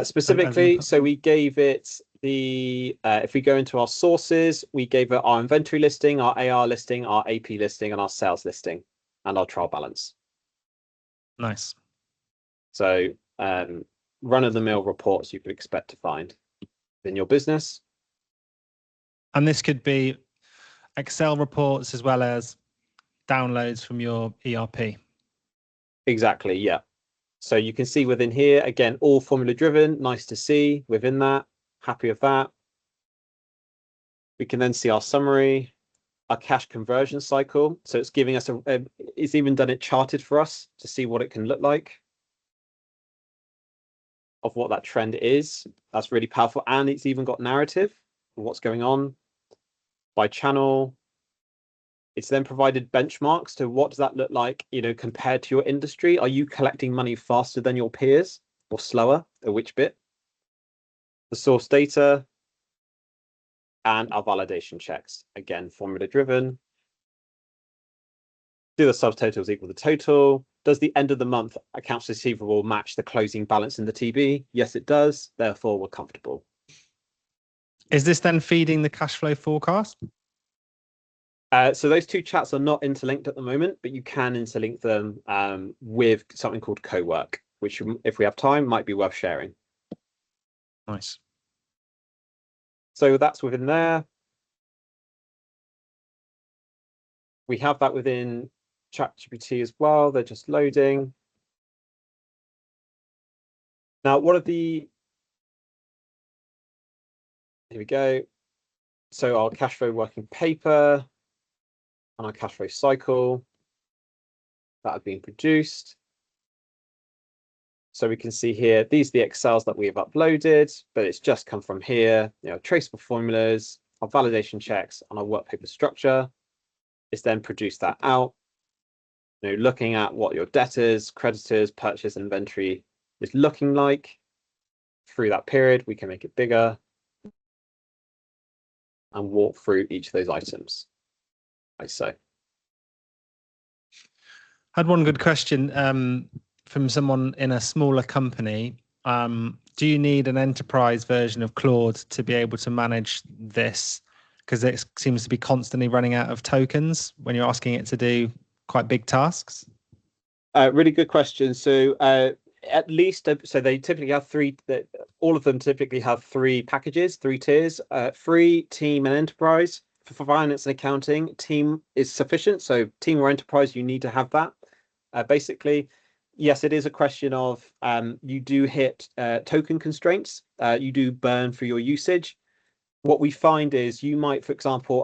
Specifically, so we gave it if we go into our sources, we gave it our inventory listing, our AR listing, our AP listing, and our sales listing, and our trial balance. Nice. So run-of-the-mill reports you could expect to find in your business. And this could be Excel reports as well as downloads from your ERP. Exactly, yeah. So you can see within here, again, all formula driven, nice to see within that, happy with that. We can then see our summary, our cash conversion cycle. So it's giving us it's even done it charted for us to see what it can look like of what that trend is. That's really powerful. And it's even got narrative of what's going on by channel. It's then provided benchmarks to what does that look like, compared to your industry. Are you collecting money faster than your peers or slower, or which bit? The source data and our validation checks. Again, formula driven. Do the subtotals equal the total? Does the end of the month accounts receivable match the closing balance in the TB? Yes, it does. Therefore, we're comfortable. Is this then feeding the cash flow forecast? So those two chats are not interlinked at the moment, but you can interlink them with something called co-work, which, if we have time, might be worth sharing. Nice. So that's within there. We have that within ChatGPT as well. They're just loading. Now, here we go. So our cash flow working paper and our cash flow cycle that have been produced. So we can see here, these are the Excels that we have uploaded, but it's just come from here, traceable formulas, our validation checks, and our work paper structure. It's then produced that out, looking at what your debtors, creditors, purchase, inventory is looking like through that period. We can make it bigger and walk through each of those items, like so. I had one good question from someone in a smaller company. Do you need an enterprise version of Claude to be able to manage this? Because it seems to be constantly running out of tokens when you're asking it to do quite big tasks. Really good question. So at least, so they typically have all of them typically have 3 packages, 3 tiers, free, team, and enterprise. For finance and accounting, team is sufficient. So team or enterprise, you need to have that. Basically, yes, it is a question of you do hit token constraints. You do burn through your usage. What we find is you might, for example,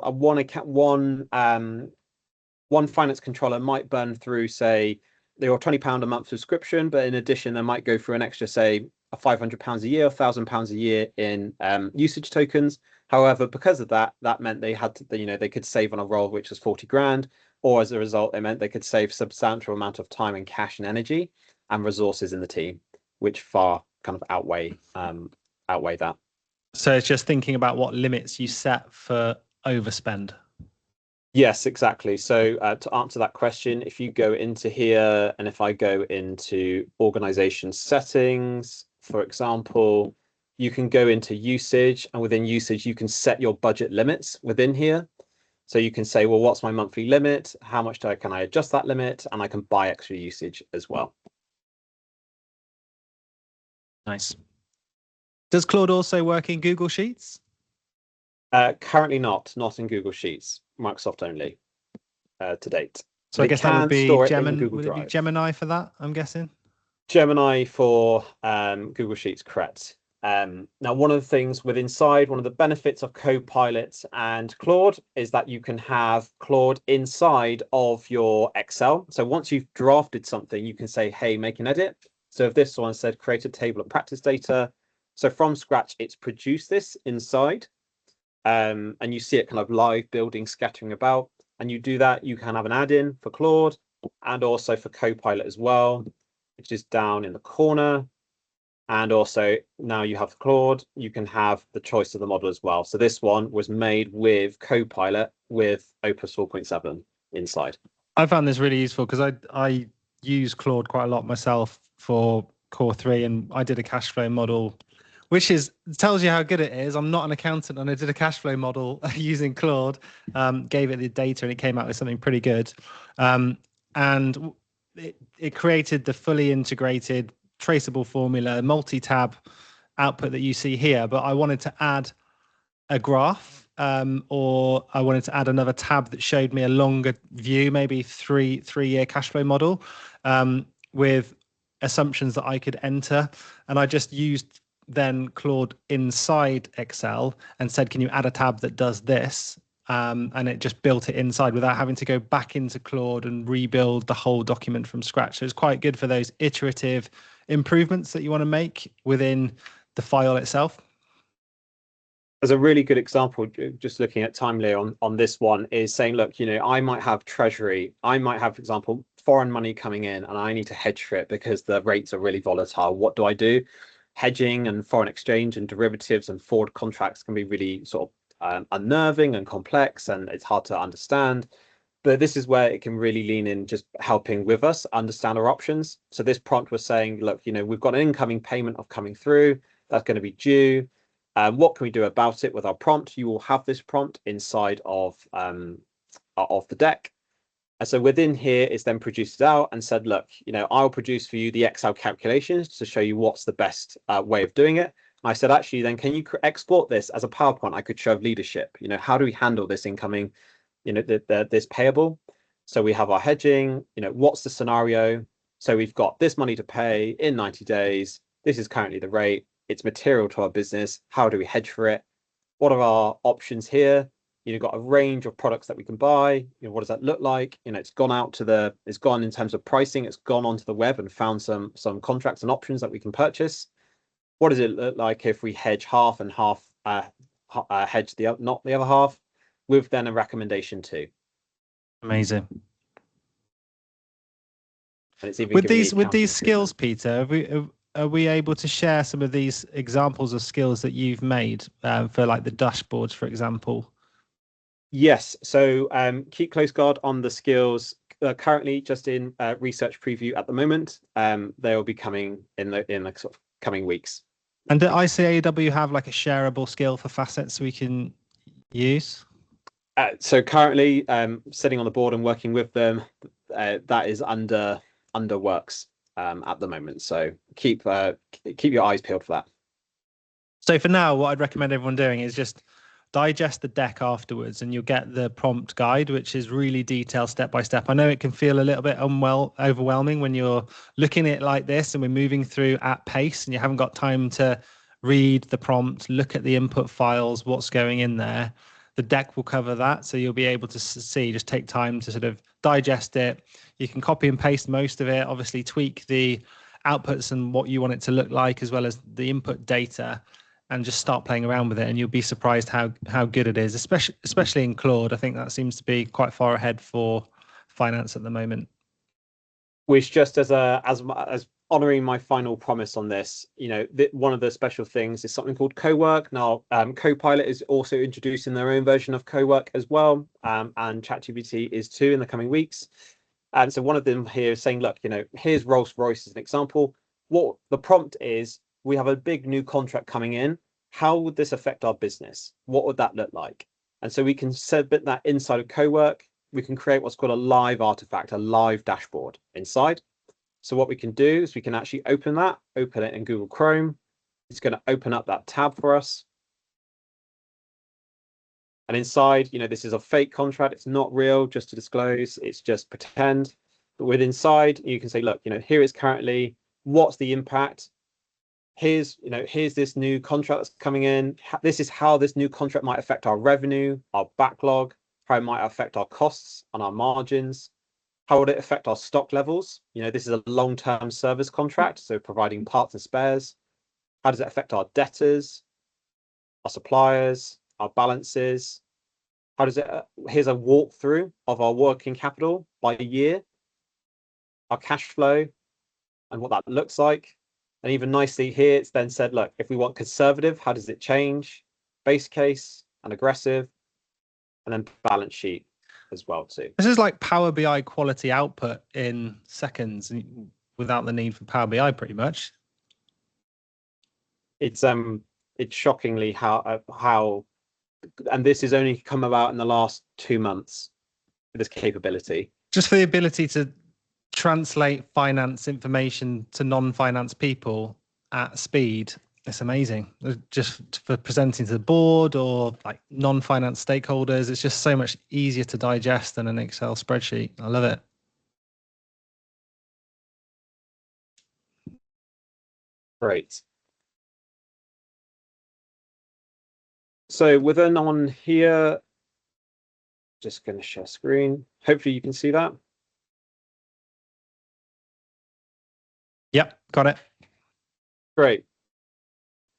one finance controller might burn through, say, your £20 a month subscription, but in addition, they might go through an extra, say, a £500 a year, £1,000 a year in usage tokens. However, because of that, that meant they had to, they could save on a roll which was 40 grand, or as a result, it meant they could save substantial amount of time and cash and energy and resources in the team, which far kind of outweigh that. So it's just thinking about what limits you set for overspend. Yes, exactly. So to answer that question, if you go into here and if I go into organization settings, for example, you can go into usage, and within usage, you can set your budget limits within here. So you can say, well, what's my monthly limit? How much can I adjust that limit? And I can buy extra usage as well. Nice. Does Claude also work in Google Sheets? Currently not in Google Sheets, Microsoft only to date. So I guess that would be Gemini. Would it be Gemini for that, I'm guessing? Gemini for Google Sheets, correct. Now, one of the things one of the benefits of Copilot and Claude is that you can have Claude inside of your Excel. So once you've drafted something, you can say, hey, make an edit. So if this one said create a table of practice data, so from scratch, it's produced this inside. And you see it kind of live building, scattering about. And you do that, you can have an add-in for Claude and also for Copilot as well, which is down in the corner. And also now you have Claude, you can have the choice of the model as well. So this one was made with Copilot with Opus 4.7 inside. I found this really useful because I use Claude quite a lot myself for Core3, and I did a cash flow model, which tells you how good it is. I'm not an accountant, and I did a cash flow model using Claude, gave it the data, and it came out with something pretty good. And it created the fully integrated traceable formula, multi-tab output that you see here. But I wanted to add a graph, or I wanted to add another tab that showed me a longer view, maybe three-year cash flow model, with assumptions that I could enter. And I just used then Claude inside Excel and said, can you add a tab that does this? And it just built it inside without having to go back into Claude and rebuild the whole document from scratch. So it's quite good for those iterative improvements that you want to make within the file itself. As a really good example, just looking at Timely on this one, is saying, look, I might have Treasury, I might have, for example, foreign money coming in, and I need to hedge for it because the rates are really volatile. What do I do? Hedging and foreign exchange and derivatives and forward contracts can be really sort of unnerving and complex, and it's hard to understand. But this is where it can really lean in, just helping with us understand our options. So this prompt was saying, look, we've got an incoming payment coming through that's going to be due. What can we do about it with our prompt? You will have this prompt inside of the deck. And so within here, it's then produced it out and said, look, I'll produce for you the Excel calculations to show you what's the best way of doing it. And I said, actually, then can you export this as a PowerPoint? I could show leadership. How do we handle this incoming, this payable? So we have our hedging, what's the scenario? So we've got this money to pay in 90 days. This is currently the rate. It's material to our business. How do we hedge for it? What are our options here? You've got a range of products that we can buy. What does that look like? It's gone in terms of pricing. It's gone onto the web and found some contracts and options that we can purchase. What does it look like if we hedge half and half, hedge not the other half, with then a recommendation too? Amazing. And it's even with these skills, Peter, are we able to share some of these examples of skills that you've made for like the dashboards, for example? Yes. So keep close guard on the skills. Currently just in research preview at the moment. They will be coming in the sort of coming weeks. And do ICAW have like a shareable skill for facets we can use? So currently sitting on the board and working with them, that is under works at the moment. So keep your eyes peeled for that. So for now, what I'd recommend everyone doing is just digest the deck afterwards, and you'll get the prompt guide, which is really detailed step by step. I know it can feel a little bit overwhelming when you're looking at it like this and we're moving through at pace and you haven't got time to read the prompt, look at the input files, what's going in there. The deck will cover that, so you'll be able to see, just take time to sort of digest it. You can copy and paste most of it, obviously tweak the outputs and what you want it to look like, as well as the input data, and just start playing around with it, and you'll be surprised how good it is, especially in Claude. I think that seems to be quite far ahead for finance at the moment. Which, just as honouring my final promise on this, one of the special things is something called co-work. Now, Copilot is also introducing their own version of co-work as well, and ChatGPT is too in the coming weeks. And so one of them here is saying, look, here's Rolls-Royce as an example. What the prompt is, we have a big new contract coming in. How would this affect our business? What would that look like? And so we can submit that inside of co-work. We can create what's called a live artifact, a live dashboard inside. So what we can do is we can actually open it in Google Chrome. It's going to open up that tab for us. And inside, this is a fake contract. It's not real, just to disclose. It's just pretend. But with inside, you can say, look, here is currently, what's the impact? Here's this new contract that's coming in. This is how this new contract might affect our revenue, our backlog, how it might affect our costs and our margins. How would it affect our stock levels? This is a long-term service contract, so providing parts and spares. How does it affect our debtors, our suppliers, our balances? How does it? Here's a walkthrough of our working capital by year, our cash flow, and what that looks like. And even nicely here, it's then said, look, if we want conservative, how does it change? Base case and aggressive, and then balance sheet as well too. This is like Power BI quality output in seconds without the need for Power BI, pretty much. It's shockingly how, and this has only come about in the last 2 months, this capability. Just for the ability to translate finance information to non-finance people at speed, it's amazing. Just for presenting to the board or like non-finance stakeholders, it's just so much easier to digest than an Excel spreadsheet. I love it. Great. So within on here, just going to share screen. Hopefully you can see that. Yep, got it. Great.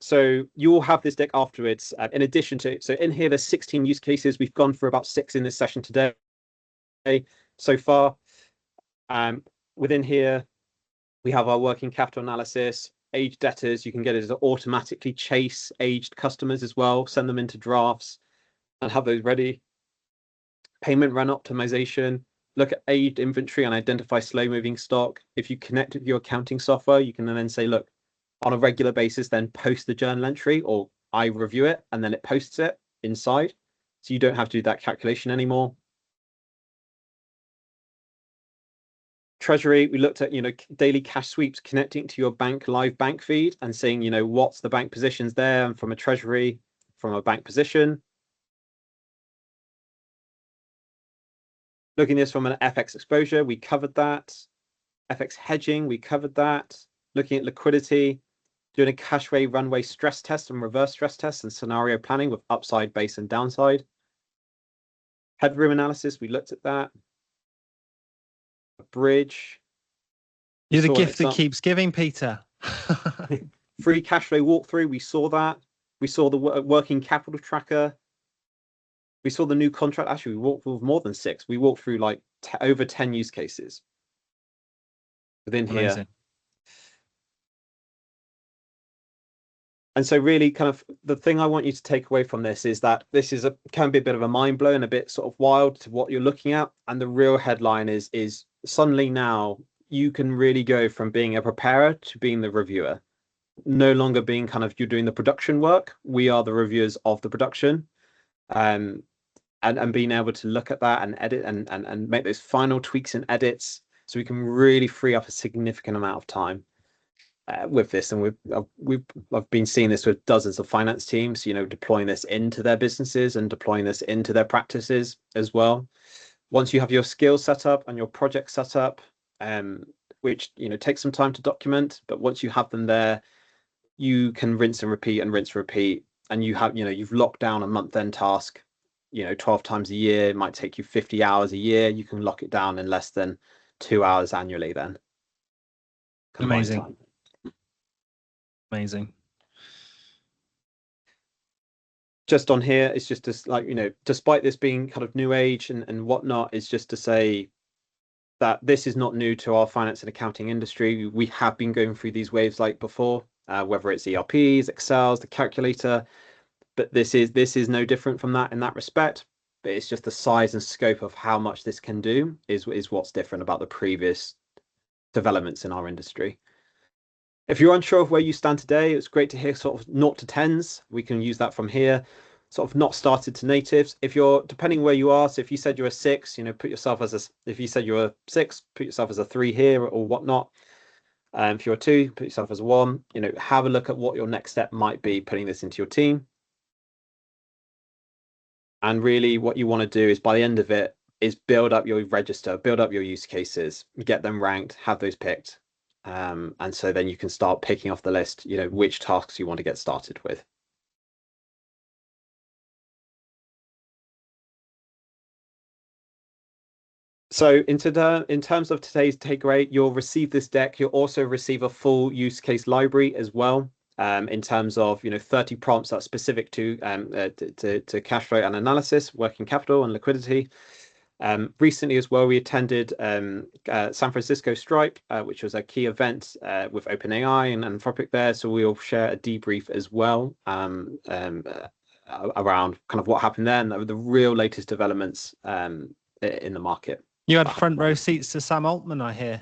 So you'll have this deck afterwards. In addition to, so in here, there's 16 use cases. We've gone for about 6 in this session today so far. Within here, we have our working capital analysis, aged debtors. You can get it to automatically chase aged customers as well, send them into drafts and have those ready. Payment run optimization, look at aged inventory and identify slow moving stock. If you connect with your accounting software, you can then say, look, on a regular basis, then post the journal entry, or I review it and then it posts it inside. So you don't have to do that calculation anymore. Treasury, we looked at, daily cash sweeps, connecting to your bank live bank feed and saying, what's the bank positions there, and from a treasury, from a bank position. Looking at this from an FX exposure, we covered that. FX hedging, we covered that. Looking at liquidity, doing a cash runway stress test and reverse stress test and scenario planning with upside, base, and downside. Headroom analysis, we looked at that. A bridge. You're the gift that keeps giving, Peter. Free cash flow walkthrough, we saw that. We saw the working capital tracker. We saw the new contract. Actually, we walked through more than 6. We walked through like over 10 use cases within Amazing. Here. And so really kind of the thing I want you to take away from this is that this is can be a bit of a mind blow and a bit sort of wild to what you're looking at. And the real headline is suddenly now you can really go from being a preparer to being the reviewer. No longer being kind of you're doing the production work. We are the reviewers of the production. And being able to look at that and edit and make those final tweaks and edits so we can really free up a significant amount of time. with this, and I've been seeing this with dozens of finance teams, deploying this into their businesses and deploying this into their practices as well. Once you have your skills set up and your project set up, which takes some time to document, but once you have them there, you can rinse and repeat, and you've locked down a month-end task, 12 times a year. It might take you 50 hours a year. You can lock it down in less than 2 hours annually then. Amazing. Amazing. Just on here, it's just despite this being kind of new age and whatnot, it's just to say that this is not new to our finance and accounting industry. We have been going through these waves like before, whether it's ERPs, Excels, the calculator, but this is no different from that in that respect. But it's just the size and scope of how much this can do is what's different about the previous developments in our industry. If you're unsure of where you stand today, it's great to hear sort of 0 to 10s. We can use that from here, sort of not started to natives. If you're, depending where you are, so if you said you're a 6, put yourself as if you said you're a 6, put yourself as a 3 here or whatnot. If you're a 2, put yourself as a 1. Have a look at what your next step might be putting this into your team. And really what you want to do is, by the end of it, is build up your register, build up your use cases, get them ranked, have those picked. And so then you can start picking off the list, which tasks you want to get started with. So in terms of today's takeaway, you'll receive this deck. You'll also receive a full use case library as well. In terms of 30 prompts that's specific to cash flow and analysis, working capital and liquidity. Recently as well, we attended San Francisco Stripe, which was a key event with OpenAI and Anthropic there. So we'll share a debrief as well around kind of what happened there and the real latest developments in the market. You had front row seats to Sam Altman, I hear.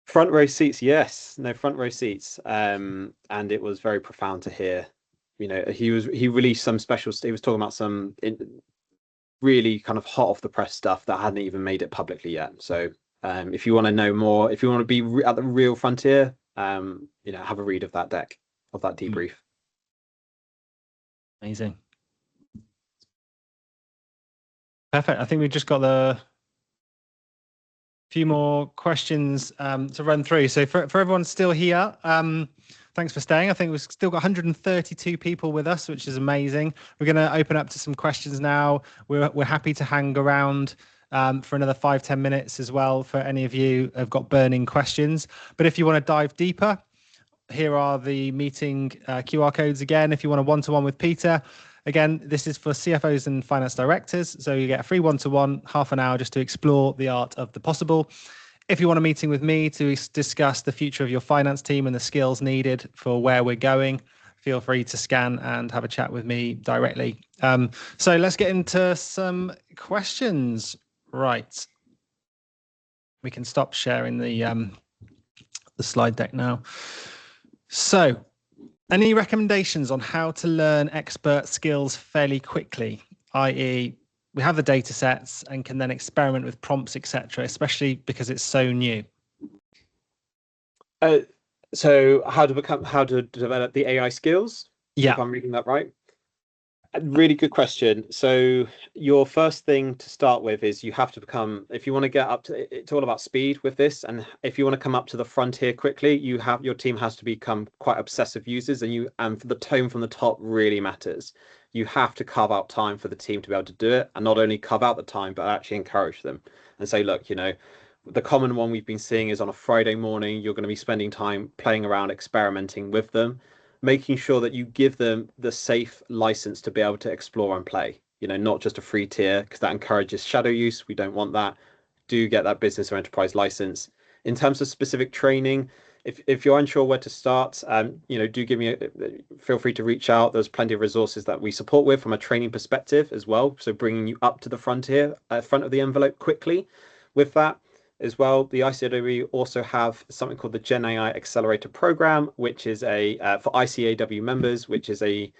Front row seats, yes. No, front row seats. And it was very profound to hear. He released some special. He was talking about some really kind of hot off the press stuff that hadn't even made it publicly yet. So if you want to know more, if you want to be at the real frontier, have a read of that deck, of that debrief. Amazing. Perfect. I think we've just got a few more questions to run through. So for everyone still here, thanks for staying. I think we've still got 132 people with us, which is amazing. We're going to open up to some questions now. We're happy to hang around for another 5-10 minutes as well for any of you who have got burning questions. But if you want to dive deeper, here are the meeting QR codes again. If you want a one-to-one with Peter, again, this is for CFOs and finance directors. So you get a free one-to-one, half an hour just to explore the art of the possible. If you want a meeting with me to discuss the future of your finance team and the skills needed for where we're going, feel free to scan and have a chat with me directly. So let's get into some questions. Right. We can stop sharing the slide deck now. So, any recommendations on how to learn expert skills fairly quickly, i.e., we have the data sets and can then experiment with prompts, etc., especially because it's so new? So how to develop the AI skills? Yeah. If I'm reading that right. A really good question. So your first thing to start with is you have to become, if you want to get up to, it's all about speed with this. And if you want to come up to the frontier quickly, your team has to become quite obsessive users, and the tone from the top really matters. You have to carve out time for the team to be able to do it, and not only carve out the time, but actually encourage them and say, look, the common one we've been seeing is on a Friday morning, you're going to be spending time playing around, experimenting with them, making sure that you give them the safe license to be able to explore and play, not just a free tier, because that encourages shadow use. We don't want that. Do get that business or enterprise license. In terms of specific training, if you're unsure where to start, do give me feel free to reach out. There's plenty of resources that we support with from a training perspective as well. So bringing you up to the frontier, front of the envelope quickly with that. As well, the ICAW also have something called the GenAI Accelerator Program, which is for ICAW members, which is a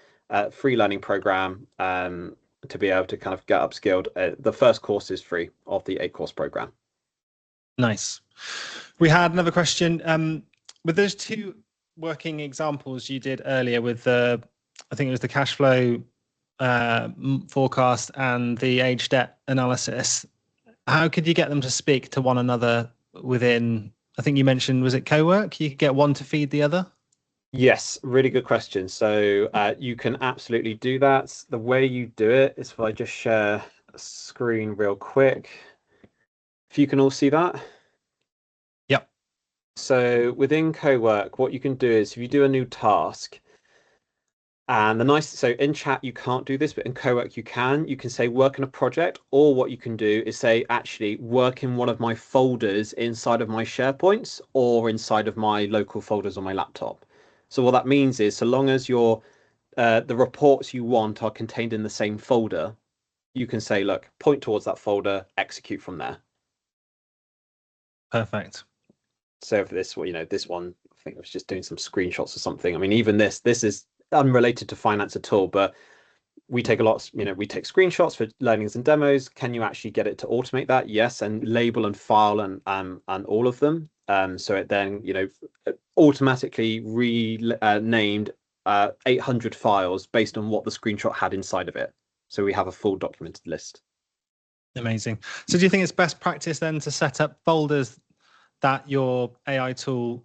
free learning program to be able to kind of get upskilled. The first course is free of the 8-course program. Nice. We had another question. with those two working examples you did earlier with the, I think it was the cash flow forecast and the age debt analysis, how could you get them to speak to one another within, I think you mentioned, was it co-work? You could get one to feed the other? Yes, really good question. So you can absolutely do that. The way you do it is if I just share a screen real quick. If you can all see that. Yep. So within co-work, what you can do is if you do a new task, and so in chat you can't do this, but in co-work you can say work in a project, or what you can do is say actually work in one of my folders inside of my SharePoints or inside of my local folders on my laptop. So what that means is so long as the reports you want are contained in the same folder, you can say, look, point towards that folder, execute from there. Perfect. So for this, this one, I think I was just doing some screenshots or something. I mean, even this is unrelated to finance at all, but we take we take screenshots for learnings and demos. Can you actually get it to automate that? Yes, and label and file and all of them. So it then automatically renamed 800 files based on what the screenshot had inside of it. So we have a full documented list. Amazing. So do you think it's best practice then to set up folders that your AI tool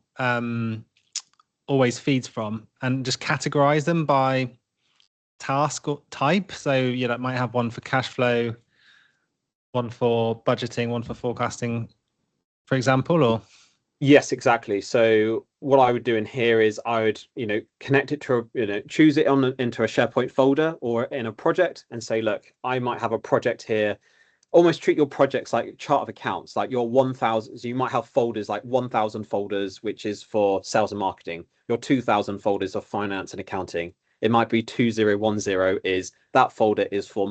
always feeds from and just categorize them by task or type? So that might have one for cash flow, one for budgeting, one for forecasting, for example, or? Yes, exactly. So what I would do in here is I would, connect it to, choose it into a SharePoint folder or in a project and say, look, I might have a project here. Almost treat your projects like chart of accounts, like your 1,000. So you might have folders like 1,000 folders, which is for sales and marketing. Your 2,000 folders of finance and accounting. It might be 2010 is that folder is for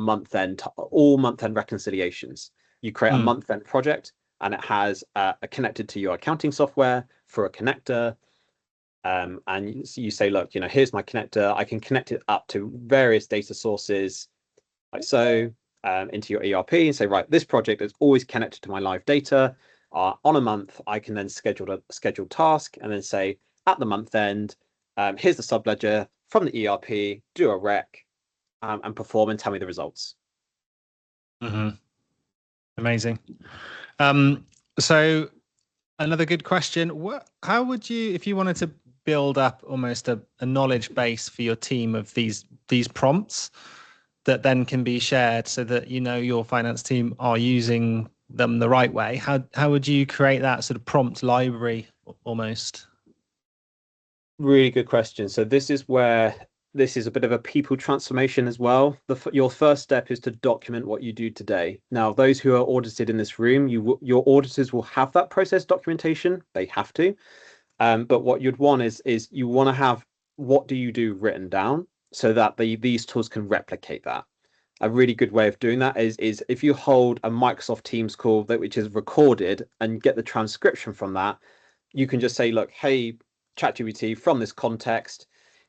all month end reconciliations. You create a month end project and it has connected to your accounting software for a connector. And you say, look, here's my connector. I can connect it up to various data sources like so. Into your ERP and say, right, this project is always connected to my live data. On a month, I can then schedule a scheduled task and then say at the month end, here's the subledger from the ERP, do a rec and perform and tell me the results. Mm-hmm. Amazing. So another good question. How would you, if you wanted to build up almost a knowledge base for your team of these prompts, that then can be shared so that your finance team are using them the right way? How would you create that sort of prompt library almost? Really good question. So this is a bit of a people transformation as well. Your first step is to document what you do today. Now, those who are audited in this room, your auditors will have that process documentation. They have to. But what you'd want is you want to have what do you do written down so that these tools can replicate that. A really good way of doing that is if you hold a Microsoft Teams call which is recorded and get the transcription from that, you can just say, look, hey, ChatGPT, from this context,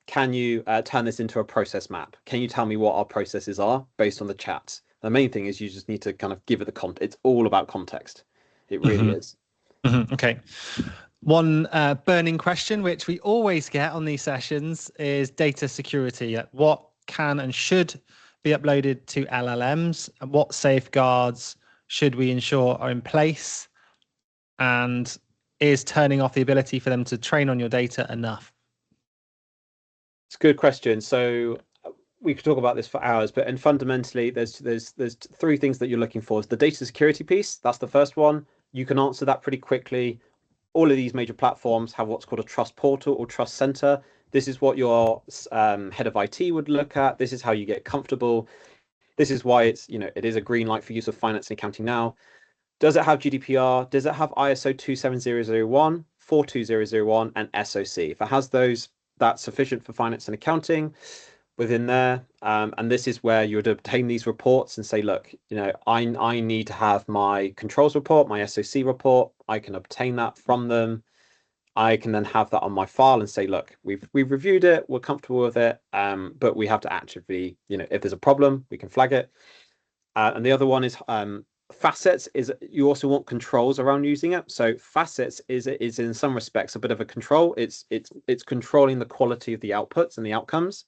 can you turn this into a process map? Can you tell me what our processes are based on the chats? The main thing is you just need to kind of give it the context. It's all about context. It really is. Mm-hmm. Okay. One burning question, which we always get on these sessions, is data security. What can and should be uploaded to LLMs, and what safeguards should we ensure are in place? And is turning off the ability for them to train on your data enough? It's a good question. So we could talk about this for hours, but fundamentally, there's three things that you're looking for. Is the data security piece. That's the first one. You can answer that pretty quickly. All of these major platforms have what's called a trust portal or trust center. This is what your head of IT would look at. This is how you get comfortable. This is why it is a green light for use of finance and accounting now. Does it have GDPR? Does it have ISO 27001, 42001, and SOC? If it has those, that's sufficient for finance and accounting within there. And this is where you would obtain these reports and say, look, I need to have my controls report, my SOC report. I can obtain that from them. I can then have that on my file and say, look, we've reviewed it, we're comfortable with it, but we have to actively, if there's a problem, we can flag it. And the other one is facets is you also want controls around using it. So facets is in some respects a bit of a control. It's controlling the quality of the outputs and the outcomes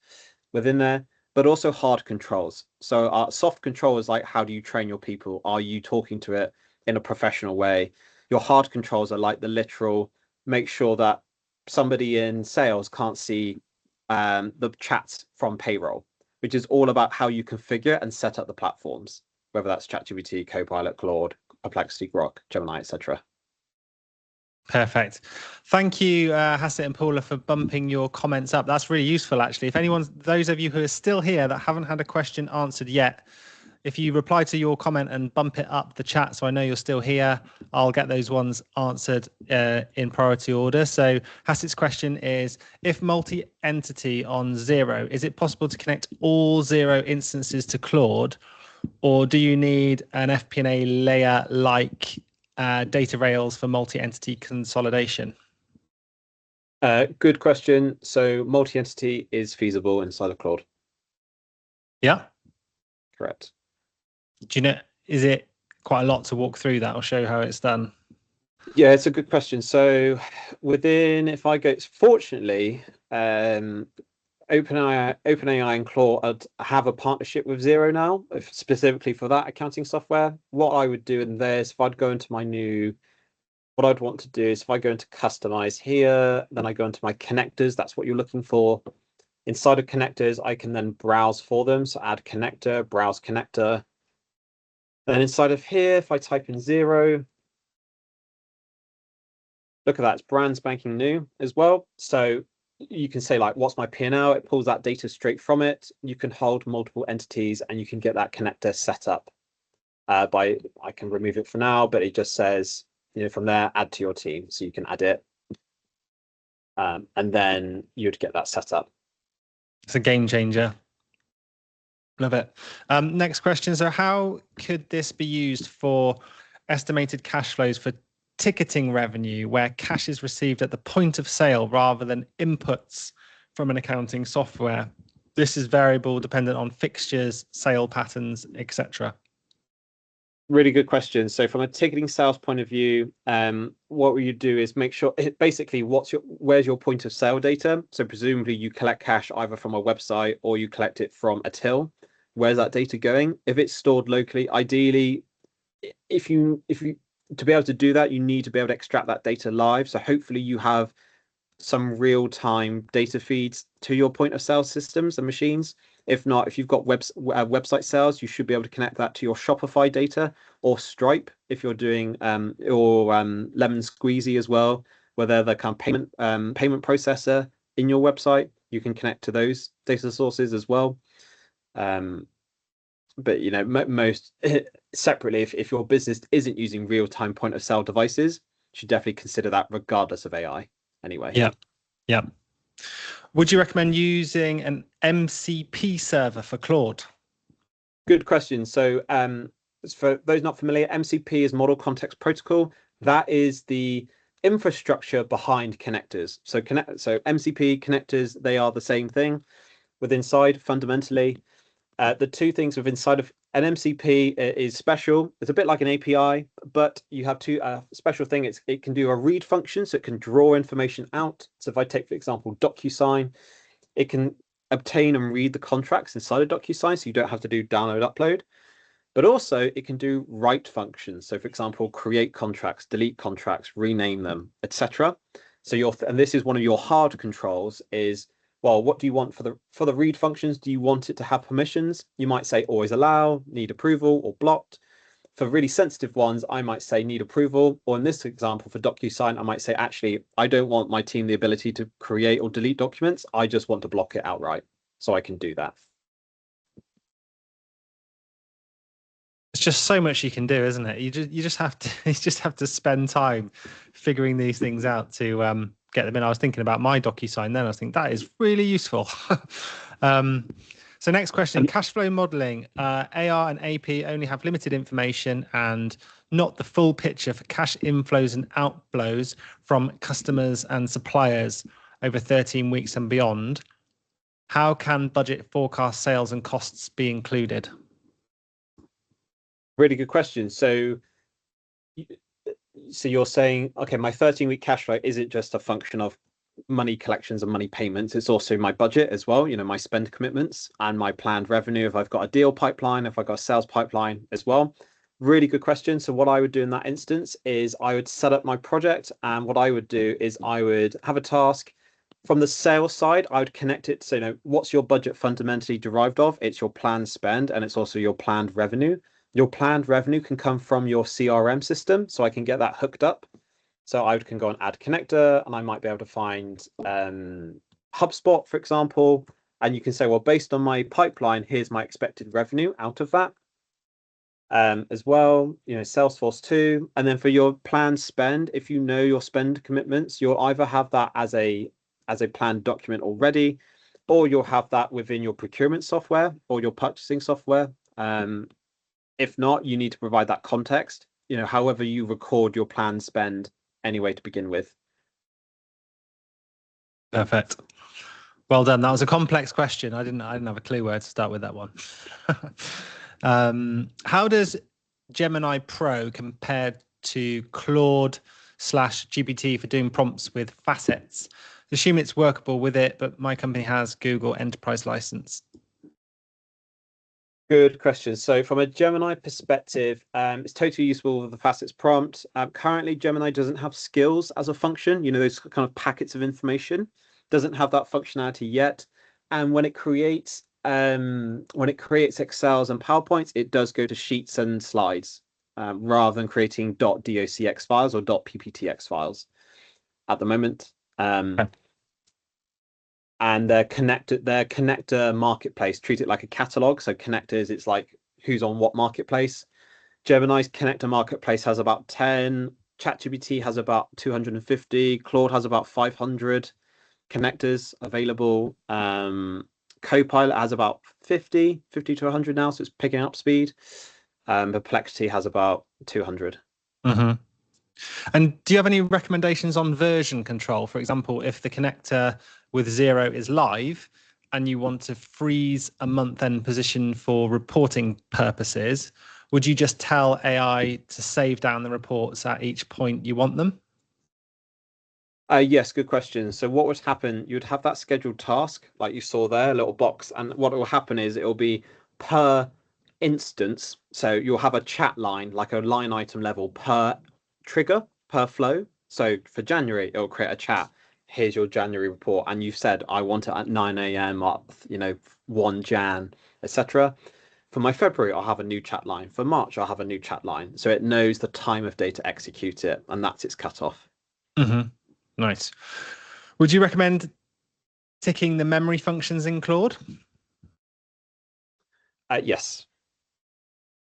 within there, but also hard controls. So soft control is like, how do you train your people? Are you talking to it in a professional way? Your hard controls are like the literal, make sure that somebody in sales can't see the chats from payroll, which is all about how you configure and set up the platforms, whether that's ChatGPT, Copilot, Claude, Perplexity, Grok, Gemini, etc. Perfect. Thank you, Hassett and Paula, for bumping your comments up. That's really useful, actually. If anyone, those of you who are still here that haven't had a question answered yet, if you reply to your comment and bump it up the chat, so I know you're still here, I'll get those ones answered in priority order. So Hassett's question is, if multi-entity on Zero, is it possible to connect all Zero instances to Claude, or do you need an FP&A layer like data rails for multi-entity consolidation? Good question. So multi-entity is feasible inside of Claude. Yeah. Correct. Do you know, is it quite a lot to walk through that or show how it's done? Yeah, it's a good question. So if I go, fortunately, OpenAI and Claude have a partnership with Zero now, specifically for that accounting software. What I would do in this, if I'd go into what I'd want to do is if I go into customize here, then I go into my connectors. That's what you're looking for. Inside of connectors, I can then browse for them. So add connector, browse connector. Then inside of here, if I type in Zero, look at that, it's brand spanking new as well. So you can say like, what's my P&L? It pulls that data straight from it. You can hold multiple entities and you can get that connector set up I can remove it for now, but it just says, from there, add to your team. So you can add it. And then you'd get that set up. It's a game changer. Love it. Next question. So how could this be used for estimated cash flows for ticketing revenue, where cash is received at the point of sale rather than inputs from an accounting software? This is variable dependent on fixtures, sale patterns, etc. Really good question. So from a ticketing sales point of view, what you do is make sure basically where's your point of sale data. So presumably you collect cash either from a website or you collect it from a till. Where's that data going? If it's stored locally, ideally, if you to be able to do that, you need to be able to extract that data live. So hopefully you have some real-time data feeds to your point of sale systems and machines. If not, if you've got website sales, you should be able to connect that to your Shopify data or Stripe if you're doing or Lemon Squeezy as well, where they're the kind of payment processor in your website. You can connect to those data sources as well. But most separately, if your business isn't using real-time point of sale devices, you should definitely consider that regardless of AI anyway. Yeah. Would you recommend using an MCP server for Claude? Good question. So for those not familiar, MCP is Model Context Protocol. That is the infrastructure behind connectors. So MCP connectors, they are the same thing inside fundamentally. The two things inside of an MCP is special. It's a bit like an API, but you have two special thing. It can do a read function, so it can draw information out. So if I take, for example, DocuSign, it can obtain and read the contracts inside of DocuSign, so you don't have to do download, upload. But also it can do write functions. So for example, create contracts, delete contracts, rename them, etc. So and this is one of your hard controls is, well, what do you want for the read functions? Do you want it to have permissions? You might say always allow, need approval, or blocked. For really sensitive ones, I might say need approval. Or in this example for DocuSign, I might say, actually, I don't want my team the ability to create or delete documents. I just want to block it outright. So I can do that. It's just so much you can do, isn't it? You just have to spend time figuring these things out to get them in. I was thinking about my DocuSign then. I think that is really useful. So next question, cash flow modeling. AR and AP only have limited information and not the full picture for cash inflows and outflows from customers and suppliers over 13 weeks and beyond. How can budget forecast sales and costs be included? Really good question. So you're saying, okay, my 13-week cash flow isn't just a function of money collections and money payments. It's also my budget as well, my spend commitments and my planned revenue. If I've got a deal pipeline, if I've got a sales pipeline as well. Really good question. So what I would do in that instance is I would set up my project, and what I would do is I would have a task. From the sales side, I would connect it. So, what's your budget fundamentally derived of? It's your planned spend, and it's also your planned revenue. Your planned revenue can come from your CRM system, so I can get that hooked up. So I can go and add connector, and I might be able to find HubSpot, for example. And you can say, well, based on my pipeline, here's my expected revenue out of that. As well, Salesforce too. And then for your planned spend, if you know your spend commitments, you'll either have that as a planned document already, or you'll have that within your procurement software or your purchasing software. If not, you need to provide that context, however you record your planned spend anyway to begin with. Perfect. Well done. That was a complex question. I didn't have a clue where to start with that one. How does Gemini Pro compare to Claude / GPT for doing prompts with facets? Assume it's workable with it, but my company has Google Enterprise license. Good question. So from a Gemini perspective, it's totally useful with the facets prompt. Currently, Gemini doesn't have skills as a function, those kind of packets of information, doesn't have that functionality yet. And when it creates Excels and PowerPoints, it does go to sheets and slides rather than creating .docx files or .pptx files at the moment. Okay. And their connector marketplace, treat it like a catalog. So connectors, it's like who's on what marketplace. Gemini's connector marketplace has about 10. ChatGPT has about 250. Claude has about 500 connectors available. Copilot has about 50 to 100 now, so it's picking up speed. Perplexity has about 200. Mm-hmm. And do you have any recommendations on version control? For example, if the connector with 0 is live and you want to freeze a month-end position for reporting purposes, would you just tell AI to save down the reports at each point you want them? Yes, good question. So what would happen, you'd have that scheduled task, like you saw there, a little box, and what will happen is it will be per instance. So you'll have a chat line, like a line item level per trigger, per flow. So for January, it'll create a chat. Here's your January report. And you've said, I want it at 9 a.m. up, 1 Jan, etc. For my February, I'll have a new chat line. For March, I'll have a new chat line. So it knows the time of day to execute it, and that's its cutoff. Mm-hmm. Nice. Would you recommend ticking the memory functions in Claude? Yes.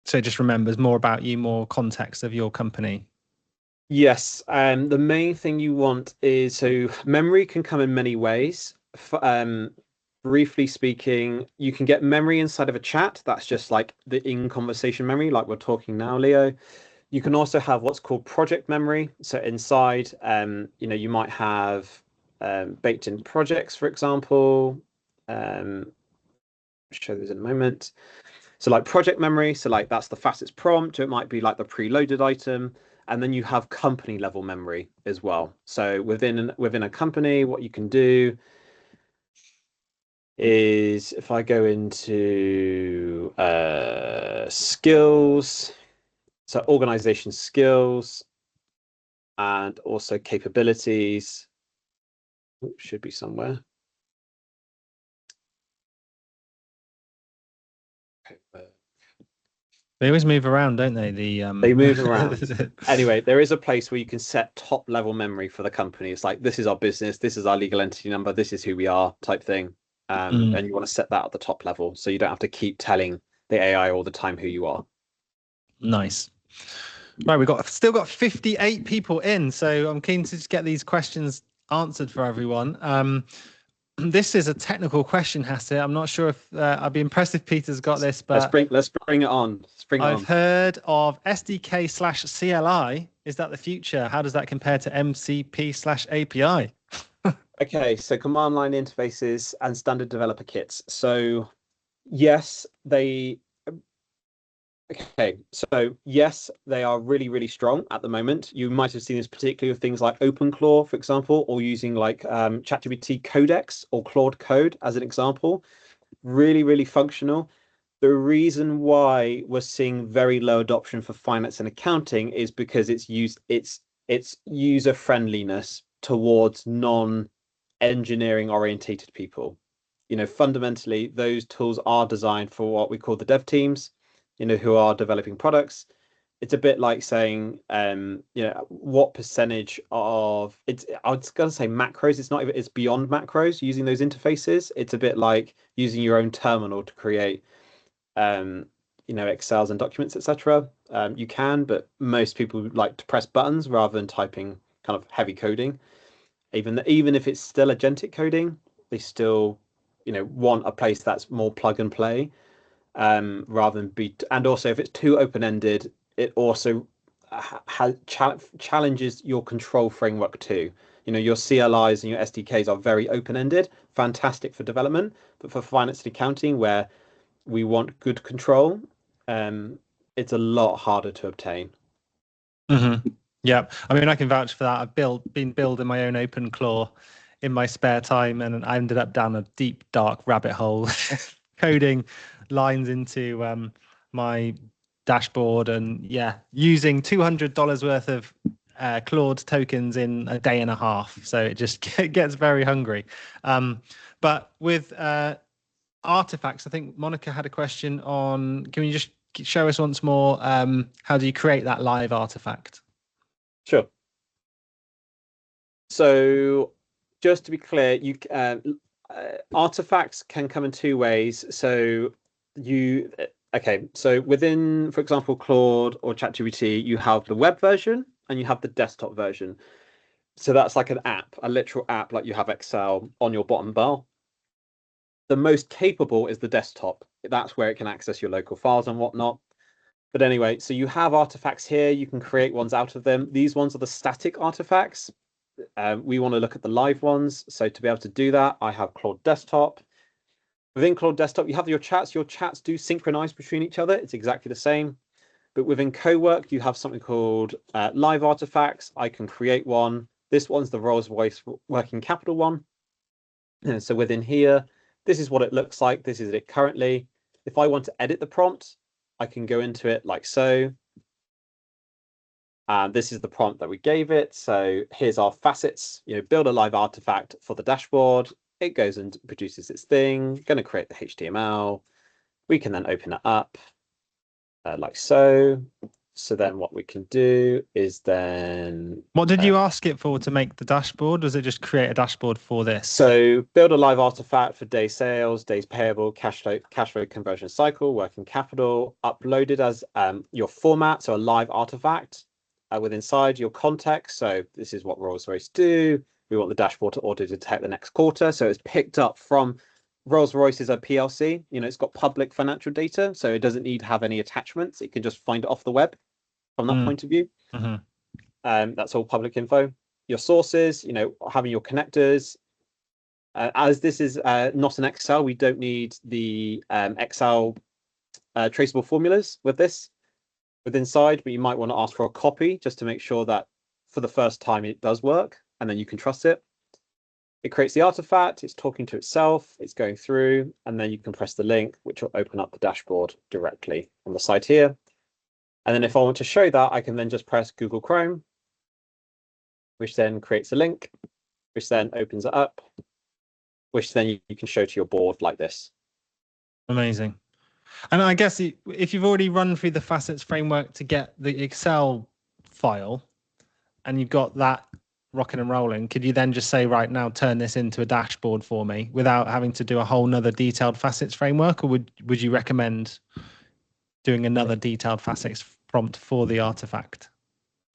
So it just remembers more about you, more context of your company. Yes. The main thing you want is, so memory can come in many ways. Briefly speaking, you can get memory inside of a chat. That's just like the in-conversation memory, like we're talking now, Leo. You can also have what's called project memory. So inside, you might have baked in projects, for example. I'll show those in a moment. So like project memory, so like that's the facets prompt. It might be like the preloaded item. And then you have company level memory as well. So within a company, what you can do is, if I go into skills, so organization skills, and also capabilities, should be somewhere. They always move around, don't they? They move around. Anyway, there is a place where you can set top level memory for the company. It's like, this is our business, this is our legal entity number, this is who we are type thing. And you want to set that at the top level so you don't have to keep telling the AI all the time who you are. Nice. Right, we've still got 58 people in, so I'm keen to just get these questions answered for everyone. This is a technical question, Hasse. I'm not sure if I'd be impressed if Peter's got this, but let's bring it on. I've heard of SDK / CLI. Is that the future? How does that compare to MCP / API? Okay, so command line interfaces and standard developer kits. So yes, Okay, so yes, they are really, really strong at the moment. You might have seen this particularly with things like OpenClaw, for example, or using like ChatGPT Codex or Claude Code as an example. Really, really functional. The reason why we're seeing very low adoption for finance and accounting is because its user friendliness towards non-engineering orientated people. Fundamentally, those tools are designed for what we call the dev teams, who are developing products. It's a bit like saying, what percentage of it's, I was going to say macros. It's not even, it's beyond macros using those interfaces. It's a bit like using your own terminal to create, Excels and documents, etc. You can, but most people like to press buttons rather than typing kind of heavy coding. Even if it's still agentic coding, they still, want a place that's more plug and play, rather than be. And also, if it's too open ended, it also challenges your control framework too. Your CLIs and your SDKs are very open ended, fantastic for development, but for finance and accounting, where we want good control, it's a lot harder to obtain. Mm-hmm. Yeah, I mean, I can vouch for that. Been building my own OpenClaw in my spare time, and I ended up down a deep, dark rabbit hole, coding lines into my dashboard, and using $200 worth of Claude tokens in a day and a half. So it just gets very hungry. But with artifacts, I think Monica had a question on. Can you just show us once more? How do you create that live artifact? Sure. So just to be clear, artifacts can come in two ways. So within, for example, Claude or ChatGPT, you have the web version and you have the desktop version. So that's like an app, a literal app, like you have Excel on your bottom bar. The most capable is the desktop. That's where it can access your local files and whatnot. But anyway, so you have artifacts here. You can create ones out of them. These ones are the static artifacts. We want to look at the live ones. So to be able to do that, I have Claude Desktop. Within Claude Desktop, you have your chats. Your chats do synchronize between each other. It's exactly the same. But within CoWork, you have something called live artifacts. I can create one. This one's the Rolls-Royce working capital one. And so within here, this is what it looks like. This is it currently. If I want to edit the prompt, I can go into it like so. And this is the prompt that we gave it. So here's our facets, build a live artifact for the dashboard. It goes and produces its thing, going to create the HTML. We can then open it up like so. So then what we can do is then... What did you ask it for to make the dashboard? Does it just create a dashboard for this? So build a live artifact for day sales, days payable, cash flow conversion cycle, working capital, uploaded as your format, so a live artifact with inside your context. So this is what Rolls-Royce do. We want the dashboard to auto detect the next quarter. So it's picked up from Rolls-Royce is a PLC. It's got public financial data, so it doesn't need to have any attachments. It can just find it off the web from that point of view. That's all public info. Your sources, having your connectors. As this is not an Excel, we don't need the Excel traceable formulas with this. With inside, but you might want to ask for a copy just to make sure that for the first time it does work, and then you can trust it. It creates the artifact, it's talking to itself, it's going through, and then you can press the link, which will open up the dashboard directly on the site here. And then if I want to show that, I can then just press Google Chrome, which then creates a link, which then opens it up, which then you can show to your board like this. Amazing. And I guess if you've already run through the facets framework to get the Excel file and you've got that rocking and rolling, could you then just say, right now, turn this into a dashboard for me without having to do a whole nother detailed facets framework? Or would you recommend doing another detailed facets prompt for the artifact?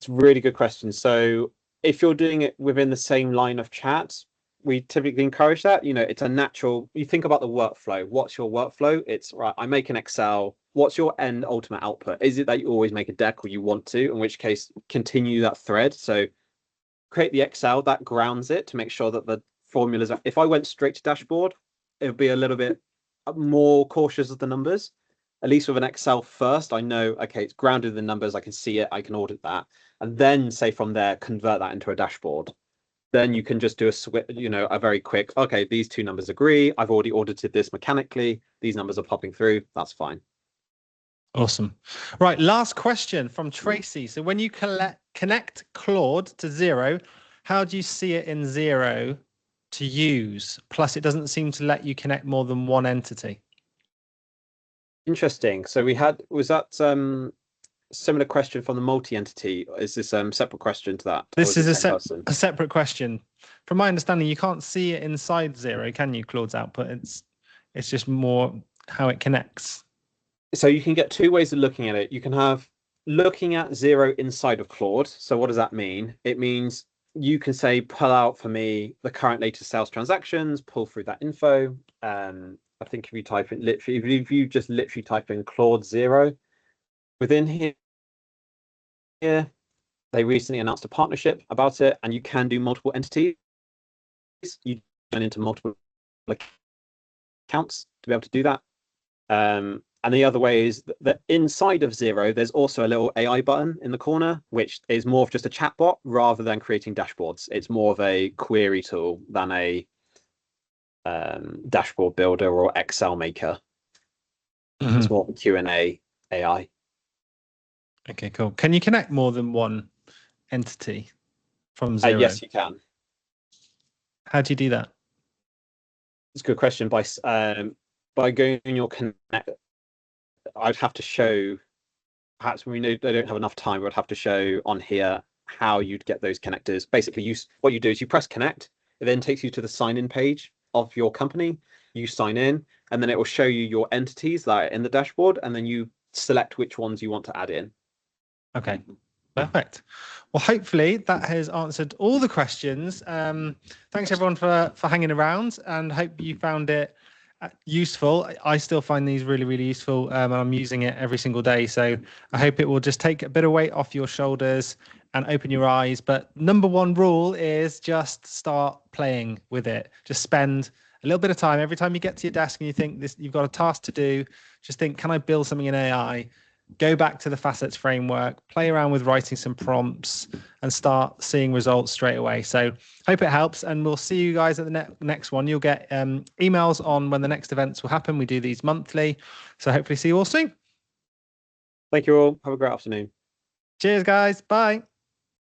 It's a really good question. So if you're doing it within the same line of chat, we typically encourage that. It's a natural, you think about the workflow. What's your workflow? It's right, I make an Excel. What's your end ultimate output? Is it that you always make a deck or you want to, in which case continue that thread? So create the Excel that grounds it to make sure that the formulas if I went straight to dashboard, it would be a little bit more cautious of the numbers. at least with an Excel first, I know, okay, it's grounded in the numbers. I can see it. I can audit that. And then say from there, convert that into a dashboard. Then you can just do a very quick, okay, these two numbers agree. I've already audited this mechanically. These numbers are popping through. That's fine. Awesome. Right, last question from Tracy. So when you connect Claude to Zero, how do you see it in Zero to use? Plus, it doesn't seem to let you connect more than one entity. Interesting. So was that similar question from the multi-entity? Is this separate question to that? This is a separate question. From my understanding, you can't see it inside Zero, can you, Claude's output? It's just more how it connects. So you can get two ways of looking at it. You can have looking at Zero inside of Claude. So what does that mean? It means you can say, pull out for me the current latest sales transactions, pull through that info. I think if you type in if you just literally type in Claude Zero within here, they recently announced a partnership about it, and you can do multiple entities. You turn into multiple accounts to be able to do that. And the other way is that inside of Zero, there's also a little AI button in the corner, which is more of just a chatbot rather than creating dashboards. It's more of a query tool than a dashboard builder or Excel maker. Mm-hmm. It's more Q&A AI. Okay, cool. Can you connect more than one entity from Zero? Yes, you can. How do you do that? It's a good question. By going in your connect, I'd have to show, perhaps when we know they don't have enough time, we'd have to show on here how you'd get those connectors. Basically, what you do is you press connect, it then takes you to the sign-in page of your company. You sign in, and then it will show you your entities that are in the dashboard, and then you select which ones you want to add in. Okay, perfect. Well, hopefully that has answered all the questions. Thanks everyone for hanging around, and hope you found it useful. I still find these really, really useful. I'm using it every single day. So I hope it will just take a bit of weight off your shoulders and open your eyes. But number one rule is just start playing with it. Just spend a little bit of time. Every time you get to your desk and you think you've got a task to do, just think, can I build something in AI? Go back to the facets framework, play around with writing some prompts, and start seeing results straight away. So hope it helps, and we'll see you guys at the next one. You'll get emails on when the next events will happen. We do these monthly, so hopefully see you all soon. Thank you all. Have a great afternoon. Cheers, guys. Bye.